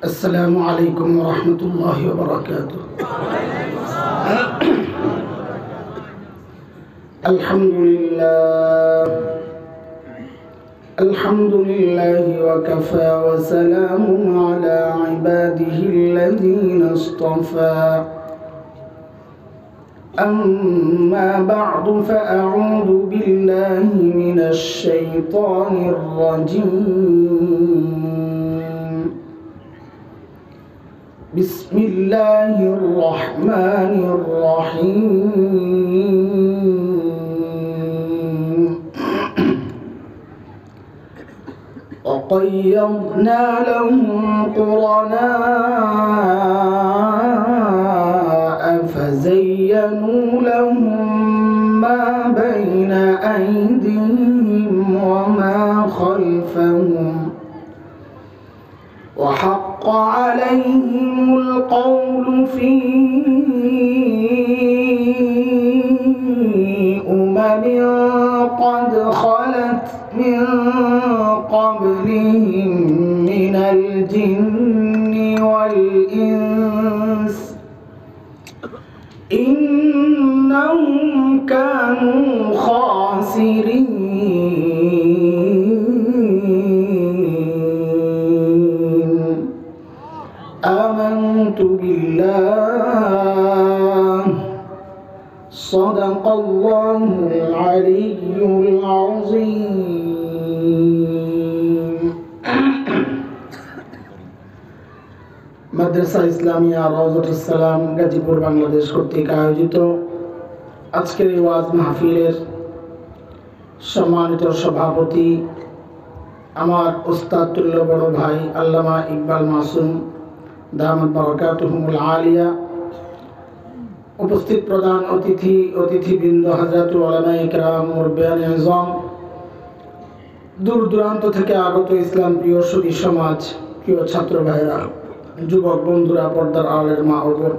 السلام عليكم ورحمة الله وبركاته. الحمد لله وكفى وسلام على عباده الذين اصطفى. أما بعد فأعوذ بالله من الشيطان الرجيم. بسم الله الرحمن الرحيم. وقيضنا لهم قرناء فزينوا لهم ما بين أيديهم وما خلفهم وحق عليهم القول في قد خلت من قبلهم من الجن والإنس إنهم كانوا خاسرين. آمنت بالله صدق الله العلي العظيم. মাদ্রাসা ইসলামিয়া রওজাতুস সালাম গাজীপুর বাংলাদেশ কর্তৃক আয়োজিত আজকের এই ওয়াজ মাহফিলের সম্মানিত সভাপতি আমার উস্তাদ তুল্য বড় ভাই আল্লামা ইকবাল মাসুম দামাত বারাকাতুহুমুল আলিয়া, উপস্থিত প্রধান অতিথিবৃন্দ, হযরতুল উলামায়ে কেরাম, মুরব্বিয়ানে আযম, দূর দূরান্ত থেকে আগত ইসলাম প্রিয় সুধী সমাজ, প্রিয় ছাত্র ভাইরা, যুবক বন্ধুরা, পর্দার আড়ালের মা ও বোন,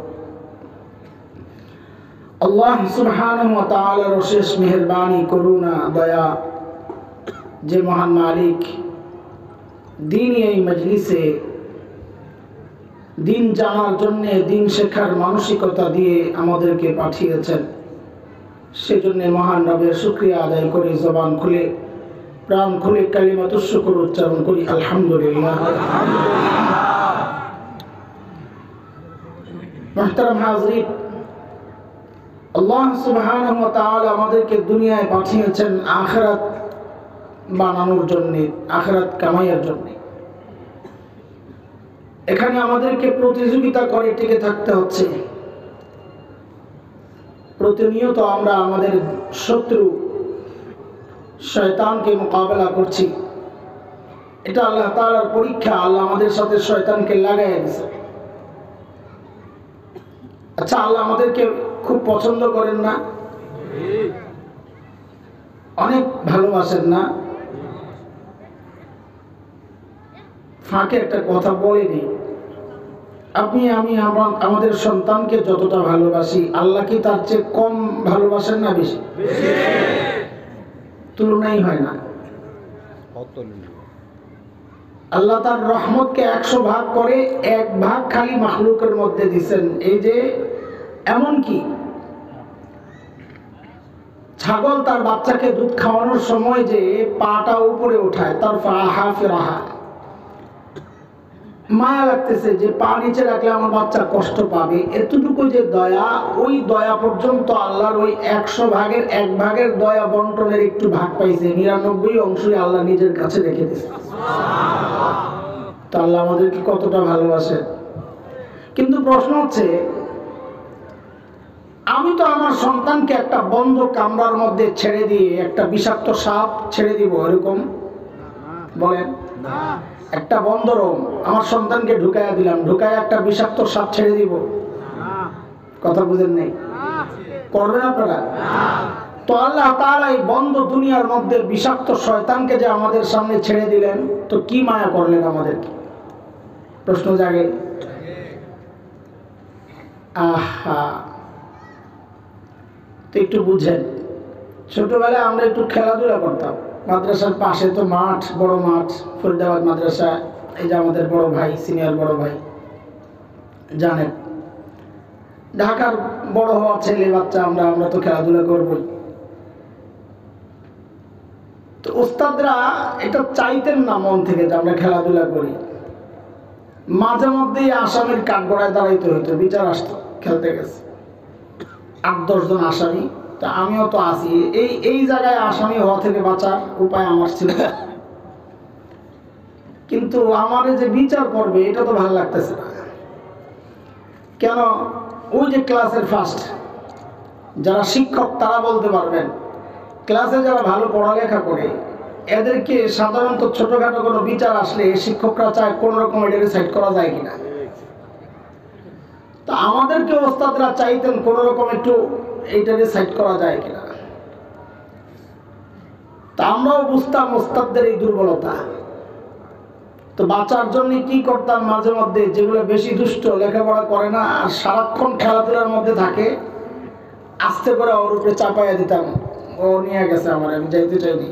আল্লাহ সুবহানাহু ওয়া তাআলার অশেষ মেহেরবানি, করুণা, দয়া, যে মহান মালিক দ্বীনি এই মজলিসে দিন জানার জন্য, দিন শেখার মানসিকতা দিয়ে আমাদেরকে পাঠিয়েছেন, সেজন্য মহান রবের শুকরিয়া আদায় করি। জবান খুলে, প্রাণ খুলে কালিমাতুশ শুকর উচ্চারণ করি, আলহামদুলিল্লাহ। মুহতারাম হাজরিন, আল্লাহ সুবহানাহু ওয়া তাআলা আমাদেরকে দুনিয়ায় পাঠিয়েছেন আখিরাত বানানোর জন্য, আখিরাত কামাইয়ের জন্য। এখানে আমাদেরকে প্রতিযোগিতা করে টিকে থাকতে হচ্ছে। প্রতিনিয়ত আমরা আমাদের শত্রু শয়তানকে মোকাবেলা করছি। এটা আল্লাহ তাআলার পরীক্ষা। আল্লাহ আমাদের সাথে শয়তানকে লাগাইয়া দিয়েছে। আচ্ছা, আল্লাহ আমাদেরকে খুব পছন্দ করেন না? অনেক ভালোবাসেন না? ফাঁকে একটা কথা বলেনি, আপনি আমি আমাদের সন্তানকে যতটা ভালোবাসি, আল্লাহ কি তার চেয়ে কম ভালোবাসেন না বেশি? তুলনাই হয় না। আল্লাহ তার রহমতকে 100 ভাগ করে 1 ভাগ খালি মাখলুকের মধ্যে দিচ্ছেন। এই যে এমনকি ছাগল তার বাচ্চাকে দুধ খাওয়ানোর সময় যে পাটা উপরে উঠায়, তার ফাহা ফিরাহা, মায়া লাগতেছে যে পা নিচে রাখলে আমার বাচ্চা কষ্ট পাবে, এতটুকু যে দয়া, ওই দয়া পর্যন্ত আল্লাহর ওই 100 ভাগের 1 ভাগের দয়া বন্টনের একটু ভাগ পাইছে, 99 অংশই আল্লাহ নিজের কাছে রেখে দিয়েছে। তো আল্লাহ আমাদেরকে কতটা ভালোবাসে। কিন্তু প্রশ্ন হচ্ছে, আমি তো আমার সন্তানকে একটা বন্ধ কামরার মধ্যে ছেড়ে দিয়ে একটা বিষাক্ত সাপ ছেড়ে দিব এরকম বলেন? একটা বন্ধ রুম আমার সন্তানকে ঢুকাইয়া দিলাম, ঢুকায় একটা বিষাক্ত সাপ ছেড়ে দিব? কথা বুঝেন নাই? করবেন আপনারা? তো আল্লাহ তাআলা এই বন্ধ দুনিয়ার মধ্যে বিষাক্ত শয়তানকে যে আমাদের সামনে ছেড়ে দিলেন, তো কি মায়া করলেন আমাদেরকে? প্রশ্ন জাগে। আহা, তো একটু বুঝেন। ছোটবেলায় আমরা একটু খেলাধুলা করতাম, মাদ্রাসার পাশে তো মাঠ, বড় মাঠ, ফরিদাবাদ মাদ্রাসা, এই যে আমাদের বড় ভাই, সিনিয়র বড় ভাই জানেন, ঢাকার বড় হওয়া ছেলে বাচ্চা, আমরা তো খেলাধুলা করবই। তো ওস্তাদরা এটা চাইতেন না মন থেকে যে আমরা খেলাধুলা করি। মাঝে মধ্যেই আসামির কাঠগড়ায় দাঁড়াইতে হইতো, বিচার আসতো, খেলতে গেছে 8-10 জন আসামি। তা আমিও তো আছি, এই জায়গায় আসামি হওয়া থেকে বাঁচার উপায় আমার ছিল। কিন্তু আমার যে বিচার করবে এটা তো ভালো লাগতেছে না। কেন? ওই যে ক্লাসের ফার্স্ট যারা শিক্ষক তারা বলতে পারবেন, ক্লাসে যারা ভালো পড়ালেখা করে এদেরকে সাধারণত ছোটখাটো কোনো বিচার আসলে শিক্ষকরা চায় কোন রকম এটা সাইড করা যায় কিনা। তা আমাদেরকে ওস্তাদরা চাইতেন কোন রকম একটু এইটাকে সাইড করা যায় কিনা। তা আমরাও বুঝতাম ওস্তাদদের এই দুর্বলতা। তো বাঁচার জন্য কি করতাম, মাঝে মধ্যে যেগুলো বেশি দুষ্ট, লেখাপড়া করে না আর সারাক্ষণ খেলাধুলার মধ্যে থাকে, আস্তে করে ওর উপরে চাপাইয়া দিতাম, ও নিয়ে গেছে আমার, আমি যাইতে চাইনি।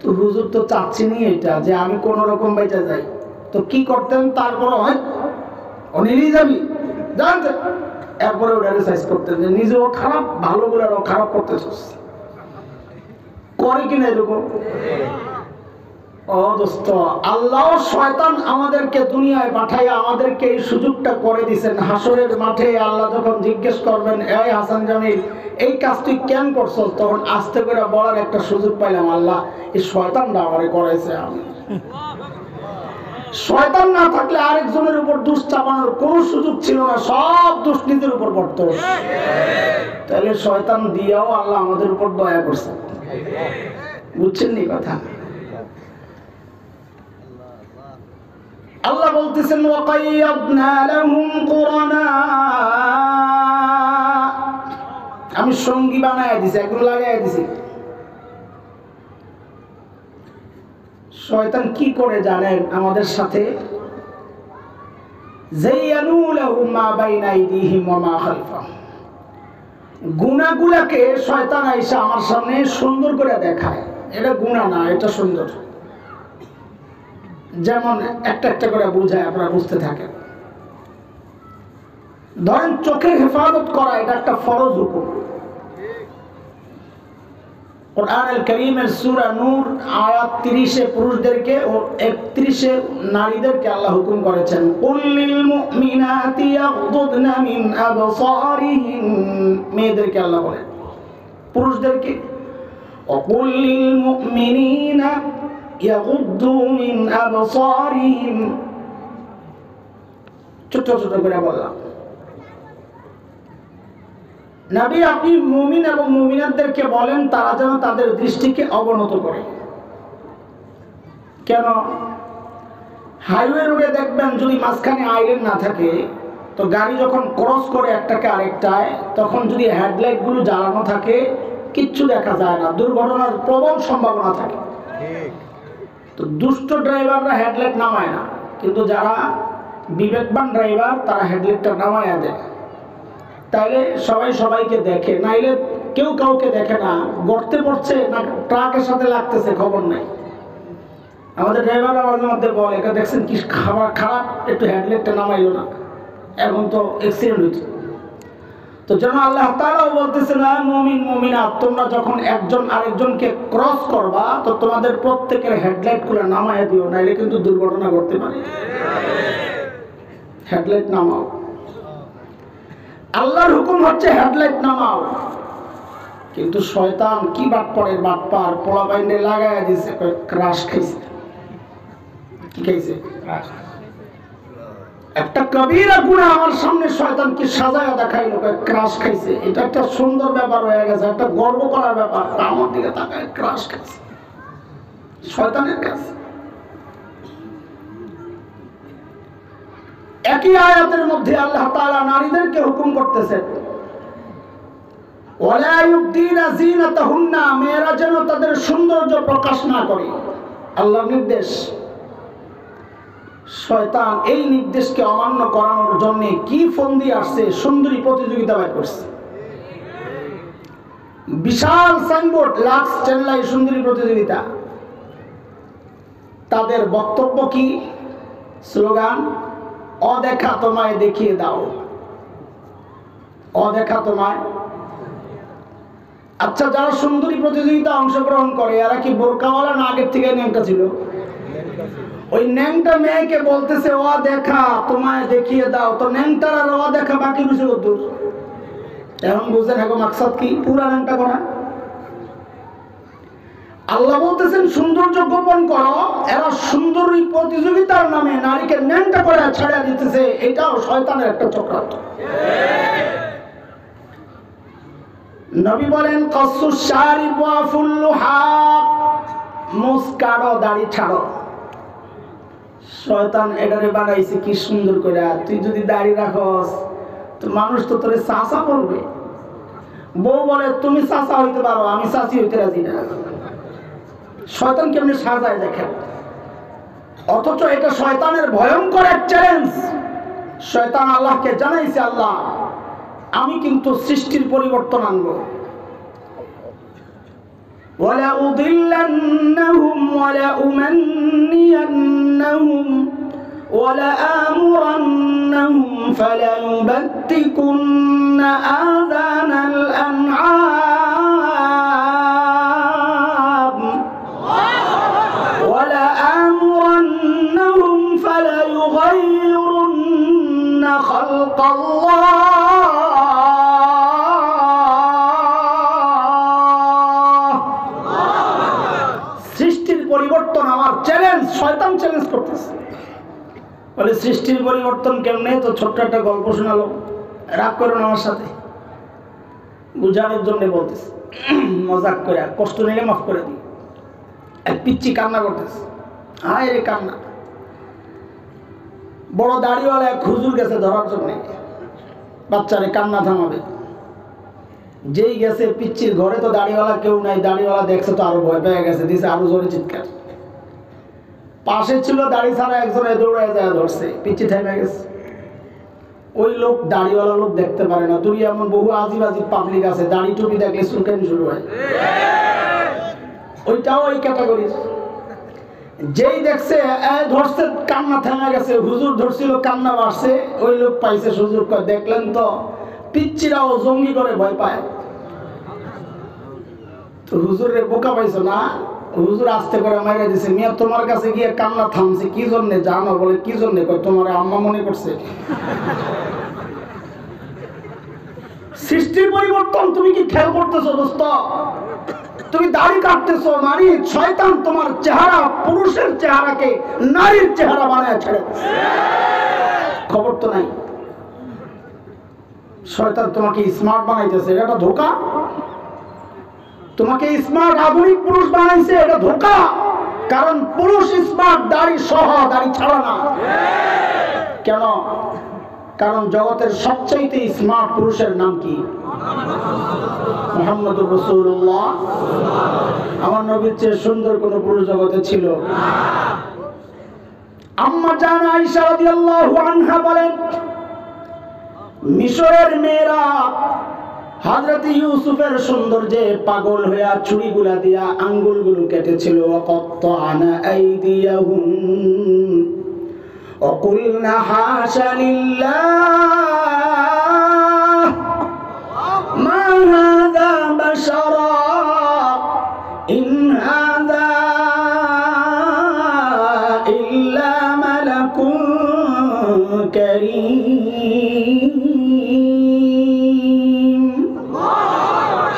তো হুজুর তো চাচ্ছিনি এটা যে আমি কোন রকম বেঁচে যাই। তো কি করতেন, তারপর হয় ও নিয়ে যাবি জানতে, এরপরে ওটাকে সাইজ করতেন যে নিজেও খারাপ, ভালো গুলারও খারাপ করতে করে কিনা এরকম। ও দোস্ত, আল্লাহ শয়তান আমাদেরকে দুনিয়ায় পাঠাইয়া আমাদেরকে এই সুযোগটা করে দিয়েছেন। হাসরের মাঠে আল্লাহ যখন জিজ্ঞেস করবেন, এই হাসান জামিল এই কাজ তুই কেন করছ, তখন আস্তে করে বলার একটা সুযোগ পাইলাম, আল্লাহ এই শয়তানটা আমারে করাইছে। আমি শয়তান না থাকলে আরেকজনের উপর দোষ চাপানোর কোনো সুযোগ ছিল না, সব দোষ নিজের উপর পড়ত। তাহলে শয়তান দিয়েও আল্লাহ আমাদের উপর দয়া করছে। বুঝছেন নি কথা? আল্লাহ বলতেছেন, ওয়াকাইয়াদনা লাহুম কুরানা, আমি সঙ্গী বানায় দিছি, একদম লাগাই দিছি। শয়তান কি করে জানেন আমাদের সাথে? যায়্যানু লাহুম মা বাইনা আইদিহিম ওয়া মা খালফাহুম, গুনাহগুলোকে শয়তান আইসা আমার সামনে সুন্দর করে দেখায়, এটা গুনাহ না, এটা সুন্দর। যেমন একটা একটা করে বুঝায়, আপনারা বুঝতে থাকেন। ধরেন চোখের হেফাজত করা, এটা একটা ফরজ হুকুম। কুরআনুল কারীমের সূরা নূর আয়াত 30 এ পুরুষদেরকে ও 31 এ নারীদেরকে আল্লাহ হুকুম করেছেন, কুল্লিল মুমিনাতি ইয়াগদুদনা মিন আবসারিহিন, মেয়েদেরকে আল্লাহ বলেন, পুরুষদেরকে ও কুল্লিল মুমিনিনা ইয়াগুদ্দু মিন আবসারিহিম, ছোট ছোট করে বললাম। নবী আপনি মুমিন এবং মুমিনাতদেরকে বলেন তারা যেন তাদের দৃষ্টিকে অবনত করে। কেন? হাইওয়ে রোডে দেখবেন যদি মাঝখানে আইলেন না থাকে, তো গাড়ি যখন ক্রস করে একটাকে আরেকটায়, তখন যদি হেডলাইটগুলো জ্বালানো থাকে কিচ্ছু দেখা যায় না, দুর্ঘটনার প্রবল সম্ভাবনা থাকে। তো দুষ্ট ড্রাইভাররা হেডলাইট নামায় না, কিন্তু যারা বিবেকবান ড্রাইভার তারা হেডলাইটটা নামায়া দেয়, তাইলে সবাই সবাইকে দেখে। নাইলে কেউ কাউকে দেখে না, গর্তে পড়ছে না ট্রাকের সাথে লাগতেছে খবর নাই। আমাদের ড্রাইভাররা মাঝে মধ্যে বলে, এটা দেখছেন কি খাবার খারাপ, একটু হেডলাইটটা নামাইলো না, এখন তো অ্যাক্সিডেন্ট হয়েছে। তো যেন আল্লাহ তাআলাও বলতেছে, না মুমিন মুমিনাত, তোমরা যখন একজন আরেকজনকে ক্রস করবা তো তোমাদের প্রত্যেকের হেডলাইট গুলো নামায় দিও, নাইলে কিন্তু দুর্ঘটনা ঘটতে পারে। হেডলাইট নামাও, আল্লাহর হুকুম হচ্ছে হেডলাইট নামাও। কিন্তু শয়তান কি বাটপাড়ের বাটপার, পোলা বাইন্ডে লাগাইয়া দিছে, ক্রাশ খাইছে। কি খাইছে? একটা কবিরা গুনাহ আমার সামনে শয়তান কি সাজায়া দেখাইলো, ক্রাশ খাইছে। এটা একটা সুন্দর ব্যাপার হয়ে গেছে, একটা গর্ব করার ব্যাপার। আমার দিকে তাকায় ক্রাশ খাইছে, শয়তানের কাছে। একই আয়াতের মধ্যে আল্লাহ তাআলা নারীদেরকে হুকুম করতেছেন, ওয়ালা ইউবদিনা যিনাতাহুন্না, মেয়েরা যেন তাদের সৌন্দর্য প্রকাশ না করে। আল্লাহর নির্দেশ। শয়তান এই নির্দেশকে অমান্য করানোর জন্য কি ফন্দি আসছে, সুন্দরী প্রতিযোগিতা বের করছে। বিশাল সাইনবোর্ড, লাক্স চেন্নাই সুন্দরী প্রতিযোগিতা। তাদের বক্তব্য কি? স্লোগান, অদেখা তোমায় দেখিয়ে দাও, অদেখা তোমায়। আচ্ছা, যারা সুন্দরী প্রতিযোগিতা অংশগ্রহণ করে এরা কি বোরকাওয়ালা না আগের থেকে ন্যাংটা ছিল? ওই ন্যাংটা মেয়েকে বলতেছে অদেখা তোমায় দেখিয়ে দাও, তো ন্যাংটার আর অদেখা বাকি রয়েছে কতদূর? এখন বুঝেন এখন মাকসাদ কি? পুরা ন্যাংটা করা। আল্লাহ বলতেছেন সৌন্দর্য গোপন করো, এরা সুন্দরী প্রতিযোগিতার নামে নারীকে ন্যাংটা করে ছাড়া দিতেছে। এটাও শয়তানের একটা চক্রান্ত। নবী বলেন কাসুস শারিব ওয়া ফুল্লুহা, মুছ কাটো, দাড়ি ছাড়ো। শয়তান এটারে বানাইছে কি সুন্দর করে। তুই যদি দাড়ি রাখস তো মানুষ তো তোরে চাচা বলবে। বউ বলে তুমি চাচা হইতে পারো, আমি চাচি হইতে রাজি না। শয়তান কেমনি সাজায় দেখেন। অথচ এটা শয়তানের ভয়ঙ্কর এক চ্যালেঞ্জ। শয়তান আল্লাহকে জানাইছে, আল্লাহ আমি কিন্তু সৃষ্টির পরিবর্তন আনবো। ওয়ালা উদিল্লান্নাহুম ওয়ালা উমান্নিয়ান্নাহুম ওয়ালা আমুরান্নাহুম ফালায়ুবাত্তিকুন্না আযানাল আনআম ওয়ালা আমুরান্নাহুম ফালায়ুগাইয়িরুন্না খালকাল্লাহ। পরিবর্তন আমার চ্যালেঞ্জ। শয়তান চ্যালেঞ্জ করতেছে, বলে সৃষ্টির পরিবর্তন কেমনে? তো ছোট্ট একটা গল্প শোনালো, রাগ করুন আমার সাথে, বুঝানোর জন্য বলতেছে, মজাক করে, কষ্ট নিলে মাফ করে দিই। এক পিচ্চি কান্না করতেছে, হায় রে কান্না। বড় দাড়িওয়ালা এক হুজুর গেছে ধরার জন্য, বাচ্চারে কান্না থামাবে। যেই গেছে পিচ্চির ঘরে তো দাড়িওয়ালা কেউ নাই। দাড়িওয়ালা দেখছে তো আরো ভয় পেয়ে গেছে, দিছে আরো জোরে চিৎকার। পাশে ছিল দাড়ি ছাড়া একজনে দৌড়ায় যায় ধরছে, পিচ্চি থেমে গেছে। ওই লোক দাড়িওয়ালা লোক দেখতে পারে না। দুনিয়া এমন বহু আজিব আজিব পাবলিক আছে, দাড়ি টুপি দেখলে চুলকানি শুরু হয়। ওইটাও ওই ক্যাটাগরির। যেই দেখছে ধরছে, কান্না থেমে গেছে। হুজুর ধরছিল, কান্না বাড়ছে। ওই লোক পাইছে সুযোগ, দেখলেন তো পিচ্চিরাও জঙ্গি করে ভয় পায়। তো হুজুরে বোকা পাইছো না? হুজুর আস্তে করে মাইরা দিছে, মিয়া তোমার কাছে গিয়ে কান্না থামছে কি জন্যে জানো? বলে কি জন্যে? তোমার আম্মা মনে করছে। সৃষ্টির পরিবর্তন তুমি কি খেয়াল করতেছো দোস্ত? তুমি দাড়ি কাটতেছো, নারী শয়তান তোমার চেহারা, পুরুষের চেহারাকে নারীর চেহারা বানায় ছেড়ে, খবর তো নাই। শয়তান তোমাকে স্মার্ট বানাইতেছে, এটা ধোঁকা। তোমাকে স্মার্ট আধুনিক পুরুষ বানাইছে, এটা ধোঁকা। কারণ পুরুষ স্মার্ট দাড়ি সহ, দাড়ি ছাড়া না। কেন? কারণ জগতের সবচাইতে স্মার্ট পুরুষের নাম কি? মুহাম্মদুর রাসূলুল্লাহ। আমার নবীর চেয়ে সুন্দর কোন পুরুষ জগতে ছিল? আম্মা জান আয়েশা রাদিয়াল্লাহু আনহা বলেন, মিশরের মেয়েরা হযরত ইউসুফের সৌন্দর্যে পাগল হইয়া ছুরিগুলা দিয়া আঙ্গুলগুলো কেটেছিল। ওয়াকাত্তানা আইদিয়াহুম ওয়াকুলনা হাশা লিল্লাহ মা হাযা বাশারা ইন হাযা ইল্লা মালাকুন কারীম।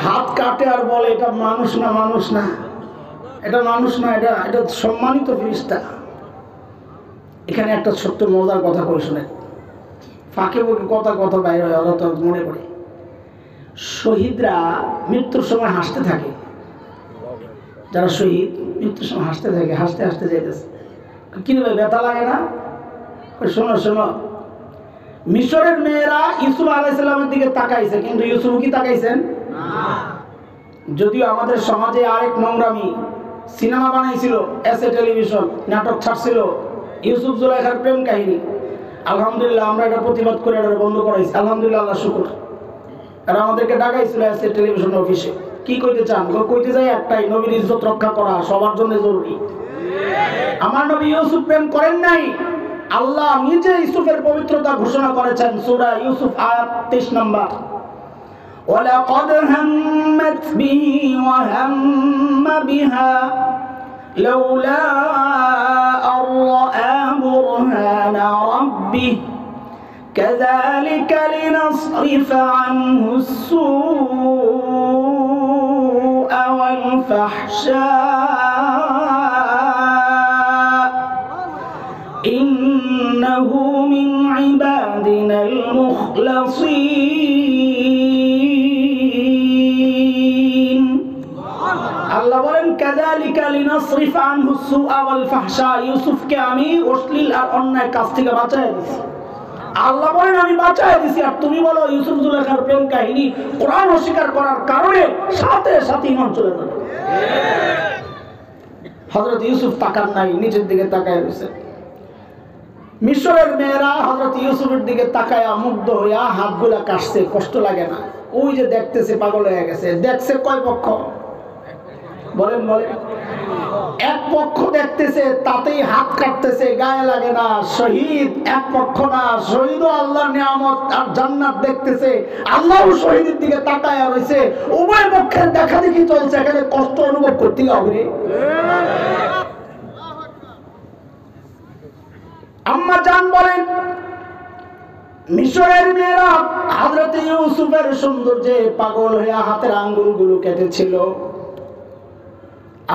হাত কাটে আর বলে এটা মানুষ না, মানুষ না, এটা মানুষ না, এটা এটা সম্মানিত ফেরেশতা। এখানে একটা ছোট্ট মজার কথা বলে শুনেন, ফাঁকে বুকে কথা কথা বাইরে হয়, ওরা তো মনে পড়ে। শহীদরা মৃত্যুর সময় হাসতে থাকে। যারা শহীদ মৃত্যুর সময় হাসতে থাকে, হাসতে হাসতে যাইতেছে। কি রে ব্যথা লাগে না? শোনো শোনো, মিশরের মেয়েরা ইউসুফ আলাইহিস সালামের দিকে তাকাইছে, কিন্তু ইউসুফ কি তাকাইছেন? যদিও আমাদের সমাজে আরেক নোংরামি, সিনেমা বানাইছিল, এসএ টেলিভিশন নাটক ছাড়ছিল ইউসুফ জুলাইখার প্রেম কাহিনী। আলহামদুলিল্লাহ আমরা এটা প্রতিবাদ করে এটা বন্ধ করাইছি, আলহামদুলিল্লাহ, আল্লাহ শুকর। আর আমাদেরকে ডাকাইছিল এসএ টেলিভিশন অফিসে। কি কইতে চান? কইতে যাই একটাই, নবীর ইজ্জত রক্ষা করা সবার জন্য জরুরি। আমার নবী ইউসুফ প্রেম করেন নাই? আল্লাহ নিজে ইউসুফের পবিত্রতা ঘোষণা করেছেন সূরা ইউসুফ আয়াত 23 নম্বর। ওয়ালাকাদ হাম্মাত বিহি ওয়া হাম্মা বিহা লাউলা আন রাআ বুরহানা রাব্বিহি কাযালিকা লিনাসরিফা আনহু السوء والفحشاء إنه من عبادنا المخلصين। আল্লাহ বলেন কাযালিকা লিনাসরিফা আনহু السوء والفحشاء, ইউসুফকে আমি অশ্লীল আর অন্যায় কাজ থেকে বাঁচায় দিয়েছি। আল্লাহ বলেন আমি বাঁচায় দিয়েছি, আর তুমি বলো ইউসুফ জুলেখার প্রেম কাহিনী কোরআন অস্বীকার করার কারণে সাথে সাথে ঈমান চলে যাবে। হযরত ইউসুফ তাকান নাই, নিচের দিকে তাকায় রয়েছে। মিশরের মেয়েরা হযরত ইউসুফের দিকে তাকায়া মুগ্ধ হইয়া হাতগুলা কাটছে, কষ্ট লাগে না? ওই যে দেখতেছে পাগল হয়ে গেছে। দেখছে কয় পক্ষ? বলেন বলেন। এক পক্ষ দেখতেছে, তাতেই হাত কাটতেছে, গায়ে লাগে না। শহীদ এক পক্ষ না, শহীদও আল্লাহর নিয়ামত আর জান্নাত দেখতেছে, আল্লাহও শহীদের দিকে তাকায়া রয়েছে। উভয় পক্ষের দেখা দেখি চলছে, এখানে কষ্ট অনুভব করতে হবে। আম্মা জান বলেন মিশরের মেয়েরা হযরত ইউসুফের সৌন্দর্যে পাগল হয়ে হাতের আঙ্গুলগুলো কেটেছিল।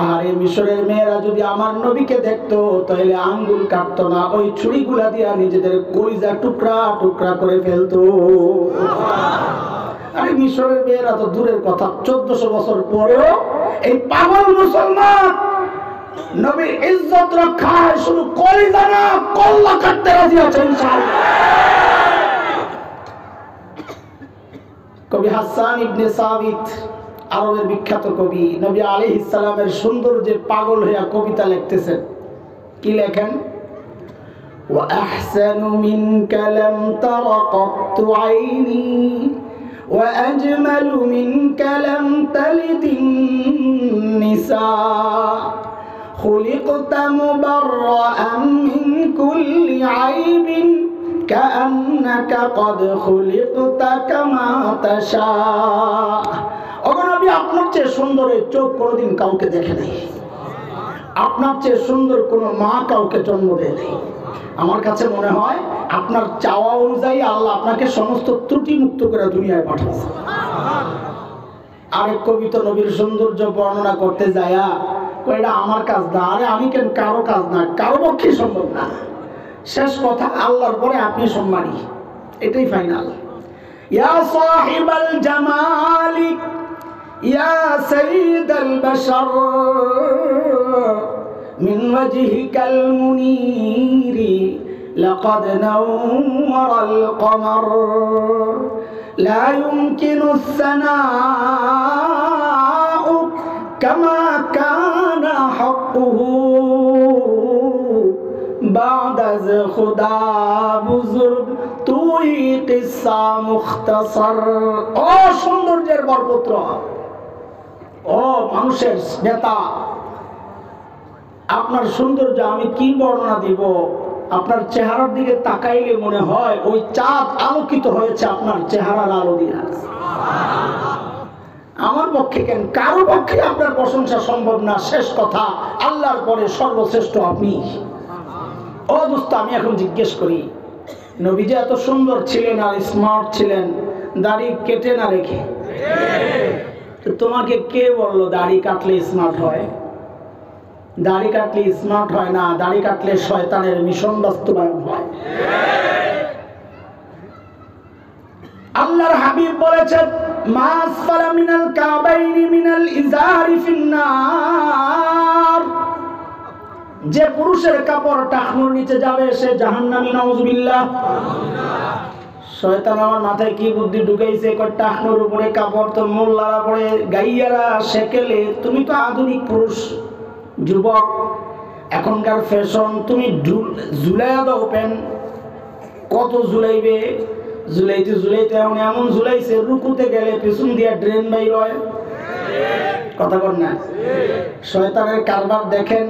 আর এই মিশরের মেয়েরা যদি আমার নবীকে দেখতো তাহলে আঙ্গুল কাটতো না, ওই ছুরিগুলা দিয়া নিজেদের কলিজা টুকরা টুকরা করে ফেলতো। আরে মিশরের মেয়েরা তো দূরের কথা, 1400 বছর পরেও এই পাগল মুসলমান নবীর ইজ্জত রক্ষায় শুধু কলিজা না কল্লা কাটতে রাজি আছে ইনশাআল্লাহ। কবি হাসান ইবনে সাবিত, আরবের বিখ্যাত কবি, নবী আলাইহিস সালামের সৌন্দর্যে পাগল হয়ে কবিতা লিখতেছেন। কি লেখেন? ওয়া আহসানু মিনকা লাম তারা কাত্তু আইনি ওয়া আজমালু মিনকা লাম তালিদিন নিসা খুলিকতা মুবাররাআন মিন কুল্লি আইবিন কাআন্নাকা কদ খুলিকতা কামা তাশা। ওগো নবী, আপনার চেয়ে সুন্দর এই চোখ কোনোদিন কাউকে দেখে নাই, আপনার চেয়ে সুন্দর কোনো মা কাউকে জন্ম দেয় নাই। আমার কাছে মনে হয় আপনার চাওয়া অনুযায়ী আল্লাহ আপনাকে সমস্ত ত্রুটি মুক্ত করে দুনিয়ায় পাঠাচ্ছে। আরেক কবি তো নবীর সৌন্দর্য বর্ণনা করতে যায়া এটা আমার কাজ না। আরে আমি কেন? কারো কাজ না, কারো পক্ষে সম্ভব না। শেষ কথা, আল্লাহর পরে আপনি সম্মানী, এটাই ফাইনাল। ইয়া সাহিবাল জামালি ইয়া সাইয়্যিদাল বাশার মিন ওয়াজহিকাল মুনীরি লাকাদ নাওয়ারাল কমার লা ইউমকিনুস সানাউ কামা কানা হাক্কুহু বাদাজ খুদা বুজুর্গ তুই কিসসা মুখতাসার। ও সৌন্দর্যের বরপুত্র, ও মানুষের নেতা, আপনার সৌন্দর্য আমি কি বর্ণনা দিব? আপনার চেহারার দিকে তাকাইলে মনে হয় ওই চাঁদ আলোকিত হয়েছে আপনার চেহারার আলো দিয়ে। আমার পক্ষে কেন, কারো পক্ষে আপনার প্রশংসা সম্ভব না। শেষ কথা, আল্লাহর পরে সর্বশ্রেষ্ঠ আপনি। ও দোস্ত, আমি এখন জিজ্ঞেস করি, নবী যে এত সুন্দর ছিলেন আর স্মার্ট ছিলেন, দাড়ি কেটে না রেখে, তোমাকে কে বললো দাড়ি কাটলে স্মার্ট হয়? দাড়ি কাটলে স্মার্ট হয় না, দাড়ি কাটলে শয়তানের মিশন বাস্তবায়ন হয়। আল্লাহর হাবিব বলেছেন মা আসফালা মিনাল কাবাইনি মিনাল ইজারি ফিন্নার। যে পুরুষের কাপড় টাকনুর নিচে যাবে সে জাহান্নামী, নাউযুবিল্লাহ। শয়তান আমার মাথায় কি বুদ্ধি ঢুকাইছে, টাকনুর উপরে কাপড় তো মোল্লারা পড়ে, গাইয়ারা সেকেলে। তুমি তো আধুনিক পুরুষ, যুবক, এখনকার ফ্যাশন, তুমি ঝুলাইয়া দাও প্যান্ট। কত ঝুলাইবে? ঝুলাইতে ঝুলাইতে এমন এমন ঝুলাইছে, রুকুতে গেলে পিছন দিয়া ড্রেন বাইর হয়। কথা বল না? শয়তানের কারবার দেখেন।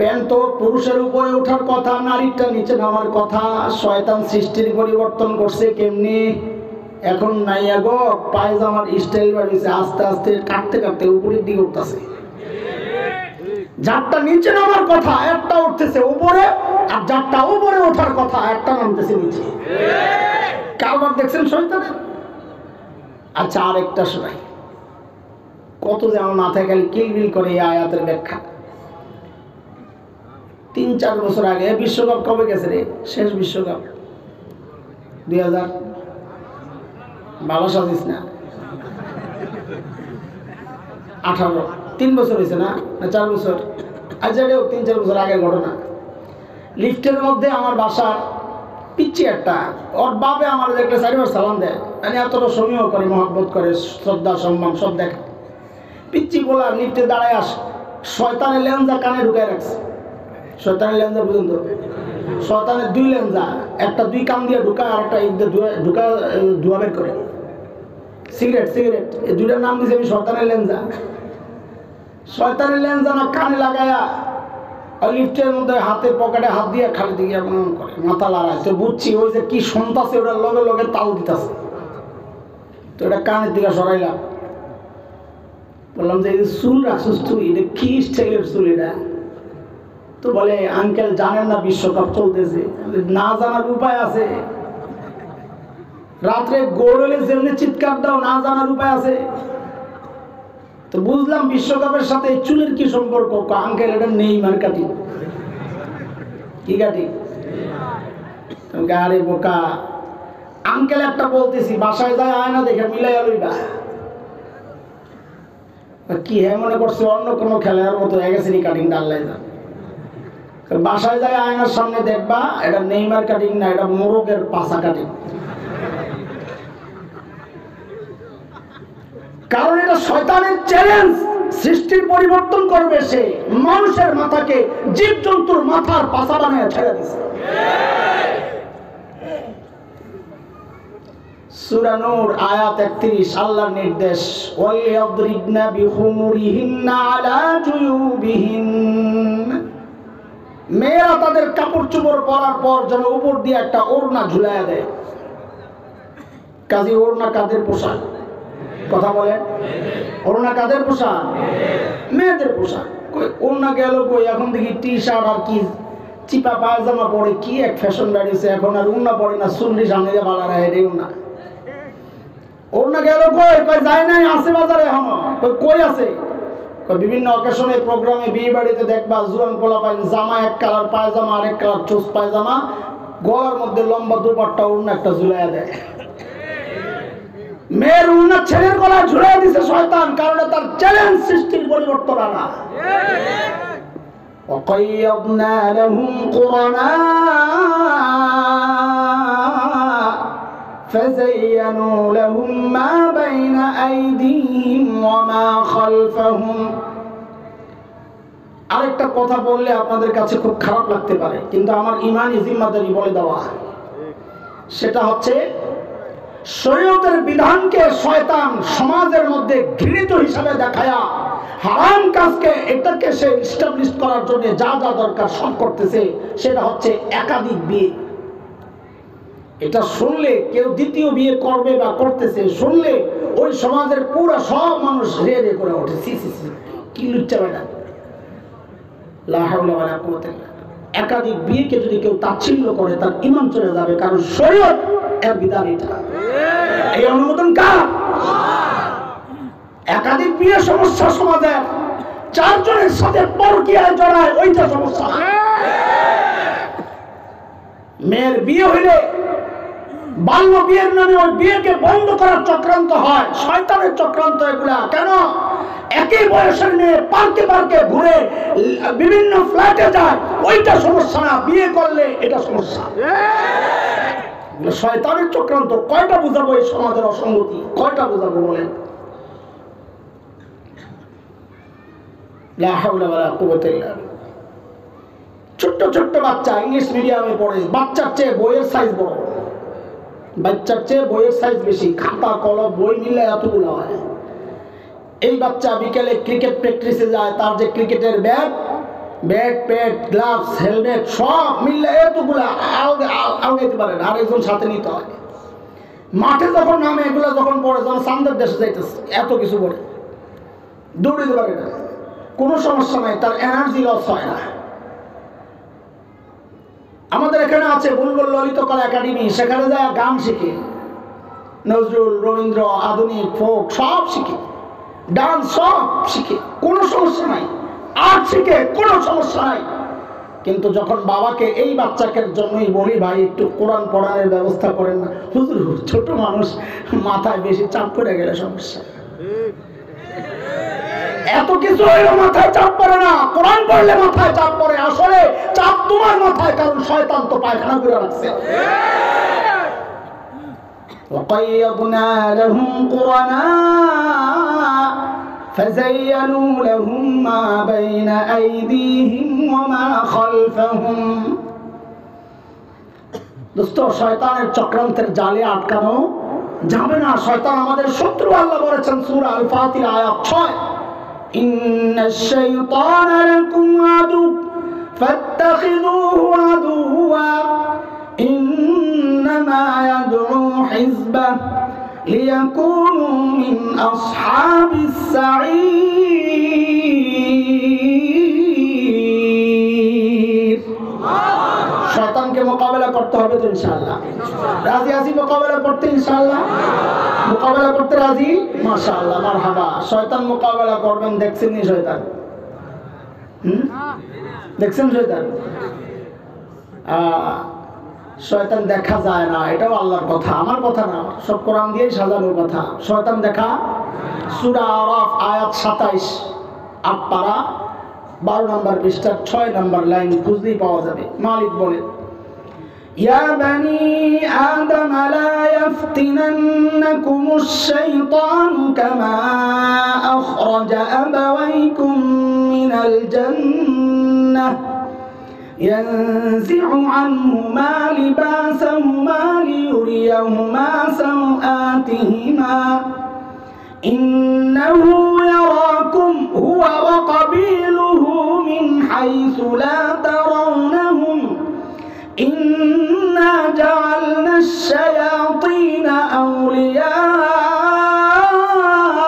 প্যান্ট তো পুরুষের উপরে ওঠার কথা, নারীরটা নিচে নামার কথা। শয়তান সৃষ্টির পরিবর্তন করছে কেমনি? এখন নাইয়া গো পায়জামার স্টাইল বাড়িয়েছে, আস্তে আস্তে কাটতে কাটতে উপরের দিকে উঠতেছে। যারটা নিচে নামার কথা একটা উঠতেছে উপরে, আর যারটা উপরে ওঠার কথা একটা নামতেছে নিচে। কারবার দেখছেন শয়তান? আচ্ছা, আরেকটা শোনাই, কত যে আমার মাথায় খালি কিলবিল করে এই আয়াতের ব্যাখ্যা। 3-4 বছর আগে বিশ্বকাপ কবে গেছে রে? শেষ বিশ্বকাপ 2000। ভালো সাজিস না, 18 3 বছর হয়েছে না 4 বছর? আচ্ছা, এটাও 3-4 বছর আগের ঘটনা। লিফটের মধ্যে আমার বাসার পিচ্ছি একটা, ওর বাপে আমার একটা 4বার সালাম দেয়, মানে এতটা সমীহ করে, মহব্বত করে, শ্রদ্ধা সম্মান সব দেখে। পিচ্ছি বলা লিফটে দাঁড়ায় আস, শয়তানের লেঞ্জা কানে ঢুকায় রাখছে। শয়তানের লেঞ্জা পর্যন্ত, শয়তানের 2 লেঞ্জা, একটা 2 কান দিয়ে ঢুকায় আর একটা ঢুকা ধোয়া বের করে। সিগারেট এই 2টার নাম দিয়েছে আমি শয়তানের লেঞ্জা। শয়তানের লেঞ্জা না কানে লাগায়া লিফটের মধ্যে হাতের পকেটে হাত দিয়ে খালি দিকে এমন করে মাথা লড়ায়। তো বুঝছি ওই যে কি শুনতাছে ওটার লগে লগে তাল দিতেছে। তো এটা কানের দিকে সরাইলাম, বললাম যে এই চুল রাখছিস তুই, এটা কি স্টাইলের চুল এটা? তো বলে আঙ্কেল জানেন না বিশ্বকাপ চলতেছে? না জানার উপায় আছে? রাত্রে গোল হলে যেমনি চিৎকার দাও, না জানার উপায় আছে? তো বুঝলাম বিশ্বকাপের সাথে চুলের কি সম্পর্ক। আঙ্কেল এটা নেইমার কাটিং। কি কাটিং? আরে বোকা আঙ্কেল, একটা বলতেছি বাসায় যায় আয়না দেখে মিলাইয়া লইবা। কি হ্যাঁ মনে করছে অন্য কোনো খেলার মতো হয়ে গেছে কাটিং ডাল্লাই না। বাসায় যায় আয়নার সামনে দেখবা এটা নেইমার কাটিং না, এটা মোরগের পাছা কাটিং। কারণ এটা শয়তানের চ্যালেঞ্জ, সৃষ্টির পরিবর্তন করবে সে। মানুষের মাথাকে জীবজন্তুর মাথার পাছা বানিয়ে ছেড়ে দিছে। সূরা নূর আয়াত 31, আল্লাহর নির্দেশ, ওয়ালিয়াদরিবনা বিখুমুরিহিন্না আলা জুয়ুবিহিন। মেয়েরা তাদের কাপড় চোপড় পরার পর যেন উপর দিয়ে একটা ওড়না ঝুলাইয়া দেয়। কাজী ওড়না কাদের পোশাক? কথা বলেন, ওড়না কাদের পোশাক? মেয়েদের পোশাক। ওড়না গেল কই? এখন দেখি টি শার্ট আর কি চিপা পায়জামা পরে কি এক ফ্যাশন বেরিয়েছে। এখন আর ওড়না পরে না, চুল্লি সামনে দিয়ে বালা রাখে রে ওড়না। ওড়না গেল কই? কই যায় নাই, আছে বাজারে এখনো। কই আছে? বিভিন্ন অকেশনে প্রোগ্রামে বিয়ে বাড়িতে দেখবা জুয়ান পোলা পাই জামা এক কালার, পায়জামা আরেক কালার, চোস পায়জামা, গলার মধ্যে লম্বা দুপাট্টা ওড়না একটা ঝুলাইয়া দেয়। মেয়ের উন্না ছেলের গলায় ঝুলাই দিছে শয়তান, কারণ তার চ্যালেঞ্জ সৃষ্টির পরিবর্তন আনা। وقيضنا لهم قرناء فزينوا لهم ما بين أيديهم وما خلفهم। আরেকটা কথা বললে আপনাদের কাছে খুব খারাপ লাগতে পারে, কিন্তু আমার ইমানি জিম্মাদারি বলে দেওয়া। সেটা হচ্ছে শরীয়তের বিধানকে শয়তান সমাজের মধ্যে ঘৃণিত হিসাবে দেখায়া হারাম কাজকে এটাকে সে এস্টাবলিশ করার জন্য যা যা দরকার সব করতেছে। সেটা হচ্ছে একাধিক বিয়ে। এটা শুনলে কেউ দ্বিতীয় বিয়ে করবে বা করতেছে, শুনলে ওই সমাজের পুরো সব মানুষ রে রে করে ওঠে, সি সি সি কি লুচ্চা বেটা, লা হাওলা ওয়ালা কুওয়াতা ইল্লা বিল্লাহ। একাধিক বিয়েকে যদি কেউ তাচ্ছিল্য করে তার ঈমান চলে যাবে, কারণ শরীয়ত এর বিধান এটা। এই অনুমোদন কার? একাধিক বিয়ে সমস্যা সমাজে, 4 জনের সাথে পরকীয়ায় জড়ায়, ওইটা সমস্যা। মেয়ের বিয়ে হইলে বাল্য বিয়ের নামে ওই বিয়েকে বন্ধ করার চক্রান্ত হয়, শয়তানের চক্রান্ত এগুলা। কেন? একই বয়সের মেয়ে পার্কে পার্কে ঘুরে বিভিন্ন ফ্ল্যাটে যায়, ওইটা সমস্যা না, বিয়ে করলে এটা সমস্যা। শয়তানের চক্রান্ত। কয়টা বুঝাবো এই সমাজের অসঙ্গতি? কয়টা বুঝাবো বলেন? লা হাওলা ওয়ালা কুওয়াতা ইল্লা বিল্লাহ। ছোট্ট ছোট্ট বাচ্চা ইংলিশ মিডিয়ামে পড়ে, বাচ্চার চেয়ে বইয়ের সাইজ বড়, বাচ্চার চেয়ে বইয়ের সাইজ বেশি, খাতা কলম বই মিলে এতগুলো হয়। এই বাচ্চা বিকেলে ক্রিকেট প্র্যাকটিসে যায়, তার যে ক্রিকেটের bat bag pad gloves helmet সব মিললে এতগুলা আলগাইতে পারে না, আরেকজন সাথে নিতে হয়। মাঠে যখন নামে এগুলো যখন পড়ে, যখন চান্দের দেশে যাইতেছে এত কিছু পড়ে, দৌড়িতে পারে না, কোনো সমস্যা নাই, তার এনার্জি লস হয় না। আমাদের এখানে আছে বুলবুল ললিতকলা একাডেমি, সেখানে যায় গান শিখে, নজরুল রবীন্দ্র আধুনিক ফোক সব শিখে, ডান্স সব শিখে, কোনো সমস্যা নাই, আর্ট শিখে কোনো সমস্যা নাই। কিন্তু যখন বাবাকে এই বাচ্চাকে জন্যই বলি ভাই একটু কোরআন পড়ানোর ব্যবস্থা করেন না, হুজুর ছোট মানুষ মাথায় বেশি চাপ পড়ে গেলে সমস্যা, এত কিছু হইলো মাথায় চাপ পড়ে না, কোরআন পড়লে মাথায় চাপ পড়ে। আসলে চাপ তোমার মাথায়, কারণ শয়তান তো পায়খানা করে রাখছে। وقيضنا لهم قرناء فزينوا لهم ما بين أيديهم وما خلفهم। দোস্ত, শয়তানের চক্রান্তের জালে আটকানো যাবে না। শয়তান আমাদের শত্রু, আল্লাহ বলেছেন সূরা আল ফাতিহা আয়াত 6, ইন্নাশ শাইতানা লাকুম আদু ফাত্তাখিযুহু আদুওয়া ইন্নামা ইয়াদউ হিজবাহু লিয়াকুনু মিন আসহাবিস সাঈর। শয়তানকে মোকাবেলা করতে হবে তো ইনশাআল্লাহ। রাজি আছি মোকাবেলা করতে ইনশাআল্লাহ? মোকাবেলা করতে রাজি? মাশাআল্লাহ, মারহাবা। শয়তান মোকাবেলা করবেন, দেখছেন নি শয়তান? দেখছেন শয়তান? শয়তান দেখা যায় না, এটাও আল্লাহর কথা, আমার কথা না, সব কোরআন দিয়েই সাজানোর কথা। শয়তান দেখা সূরা আরাফ আয়াত 27, 8 পারা 12 নম্বর পৃষ্ঠার 6 নম্বর লাইন খুঁজলেই পাওয়া যাবে। মালিক বলেন, ইয়া বানি আদম লা ইয়াফতিনান্নাকুমুশ শাইতানু কামা আখরাজা আবাওয়াইকুম মিনাল জান্নাহ ينزع عنهما لباسهما ليريهما سوآتهما إنه يراكم هو وقبيله من حيث لا ترونهم إنا جعلنا الشياطين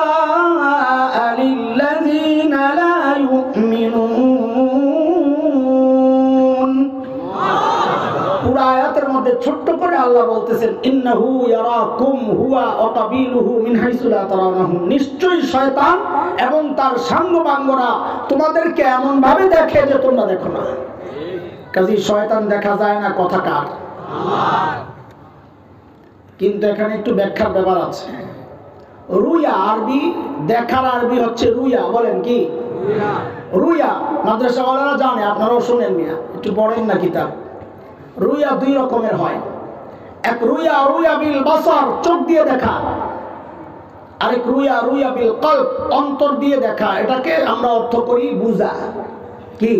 أولياء للذين لا يؤمنون। ছোট্ট করে আল্লাহ বলতেছেন, ইন্নাহু ইয়ারাকুম হুয়া ওয়া কাবিলুহু মিন হাইসু লা তারাউনাহুম, নিশ্চয়ই শয়তান এবং তার সাঙ্গপাঙ্গরা তোমাদেরকে এমন ভাবে দেখে যে তোমরা দেখো না। কাজেই শয়তান দেখা যায় না, কথা কার? আল্লাহ। কিন্তু এখানে একটু ব্যাখ্যার ব্যাপার আছে। রুয়া আরবি, দেখার আরবি হচ্ছে রুয়া। বলেন কি? রুয়া। রুয়া মাদ্রাসাওয়ালারা জানে, আপনারাও শুনেন মিয়া, একটু পড়েন না কিতাব। রুয়া দুই রকমের হয়। এক রুয়া রুয়া বিল বাসার, চোখ দিয়ে দেখা, আরেক রুয়া রুয়া বিল কলব, অন্তর দিয়ে দেখা। এটাকে আমরা অর্থ করি বুঝা। কি?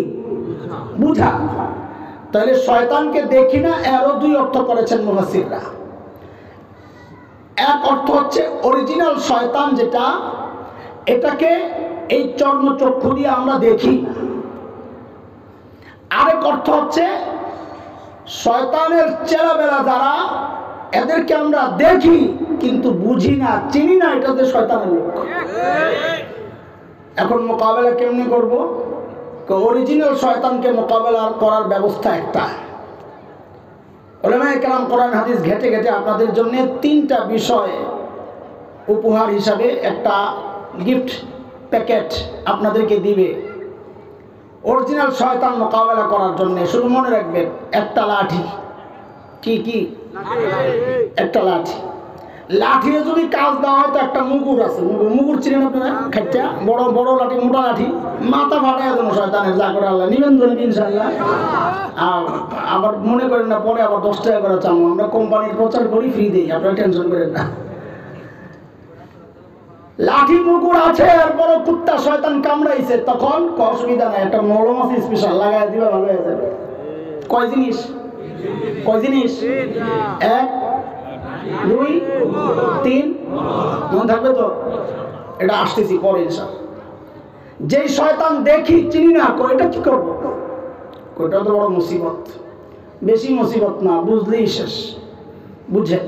বুঝা। তাহলে শয়তানকে দেখি না, এরও দুই অর্থ করেছেন মুফাসসিররা। এক অর্থ হচ্ছে অরিজিনাল শয়তান যেটা, এটাকে এই চর্মচক্ষু দিয়ে আমরা দেখি। আরেক অর্থ হচ্ছে শয়তানের চেলাবেলা যারা, এদেরকে আমরা দেখি কিন্তু বুঝি না, চিনি না, এটা যে শয়তানের লোক। এখন মোকাবেলা কেমনি করব? অরিজিনাল শয়তানকে মোকাবেলা করার ব্যবস্থা একটা। উলামায়ে কেরাম কোরআন হাদিস ঘেটে ঘেটে আপনাদের জন্য 3টা বিষয় উপহার হিসাবে একটা গিফট প্যাকেট আপনাদেরকে দিবে অরিজিনাল শয়তান মোকাবেলা করার জন্য। শুধু মনে রাখবেন, একটা লাঠি। কি কি? একটা লাঠি। লাঠিয়ে যদি কাজ দেওয়া হয় তো একটা মুগুর আছে, মুগুর চিনেন আপনারা? খাইটা বড় বড় লাঠি, মোটা লাঠি, মাথা ফাটায় দেবো শয়তানের, যা করে আল্লাহ নিবেন ধরে ইনশাআল্লাহ। আবার মনে করেন না পরে আবার 10 টাকা করে চামো, আমরা কোম্পানির প্রচার করি, ফ্রি দিই, আপনারা টেনশন করেন না। লাঠি মুগুর আছে, এরপর কুত্তা শয়তান কামড়াইছে, তখন অসুবিধা নাই, একটা মলম আছে স্পেশাল, লাগাই দিবা, ভালো হয়ে যাবে। কয় জিনিস? কয় জিনিস? 1 2 3, মনে থাকবে তো? এটা আসতেছি পরে ইনশাআল্লাহ। যেই শয়তান দেখি চিনি না, এটা কি করবো, ওটা তো বড় মুসিবত। বেশি মুসিবত না, বুঝলেই শেষ, বুঝে।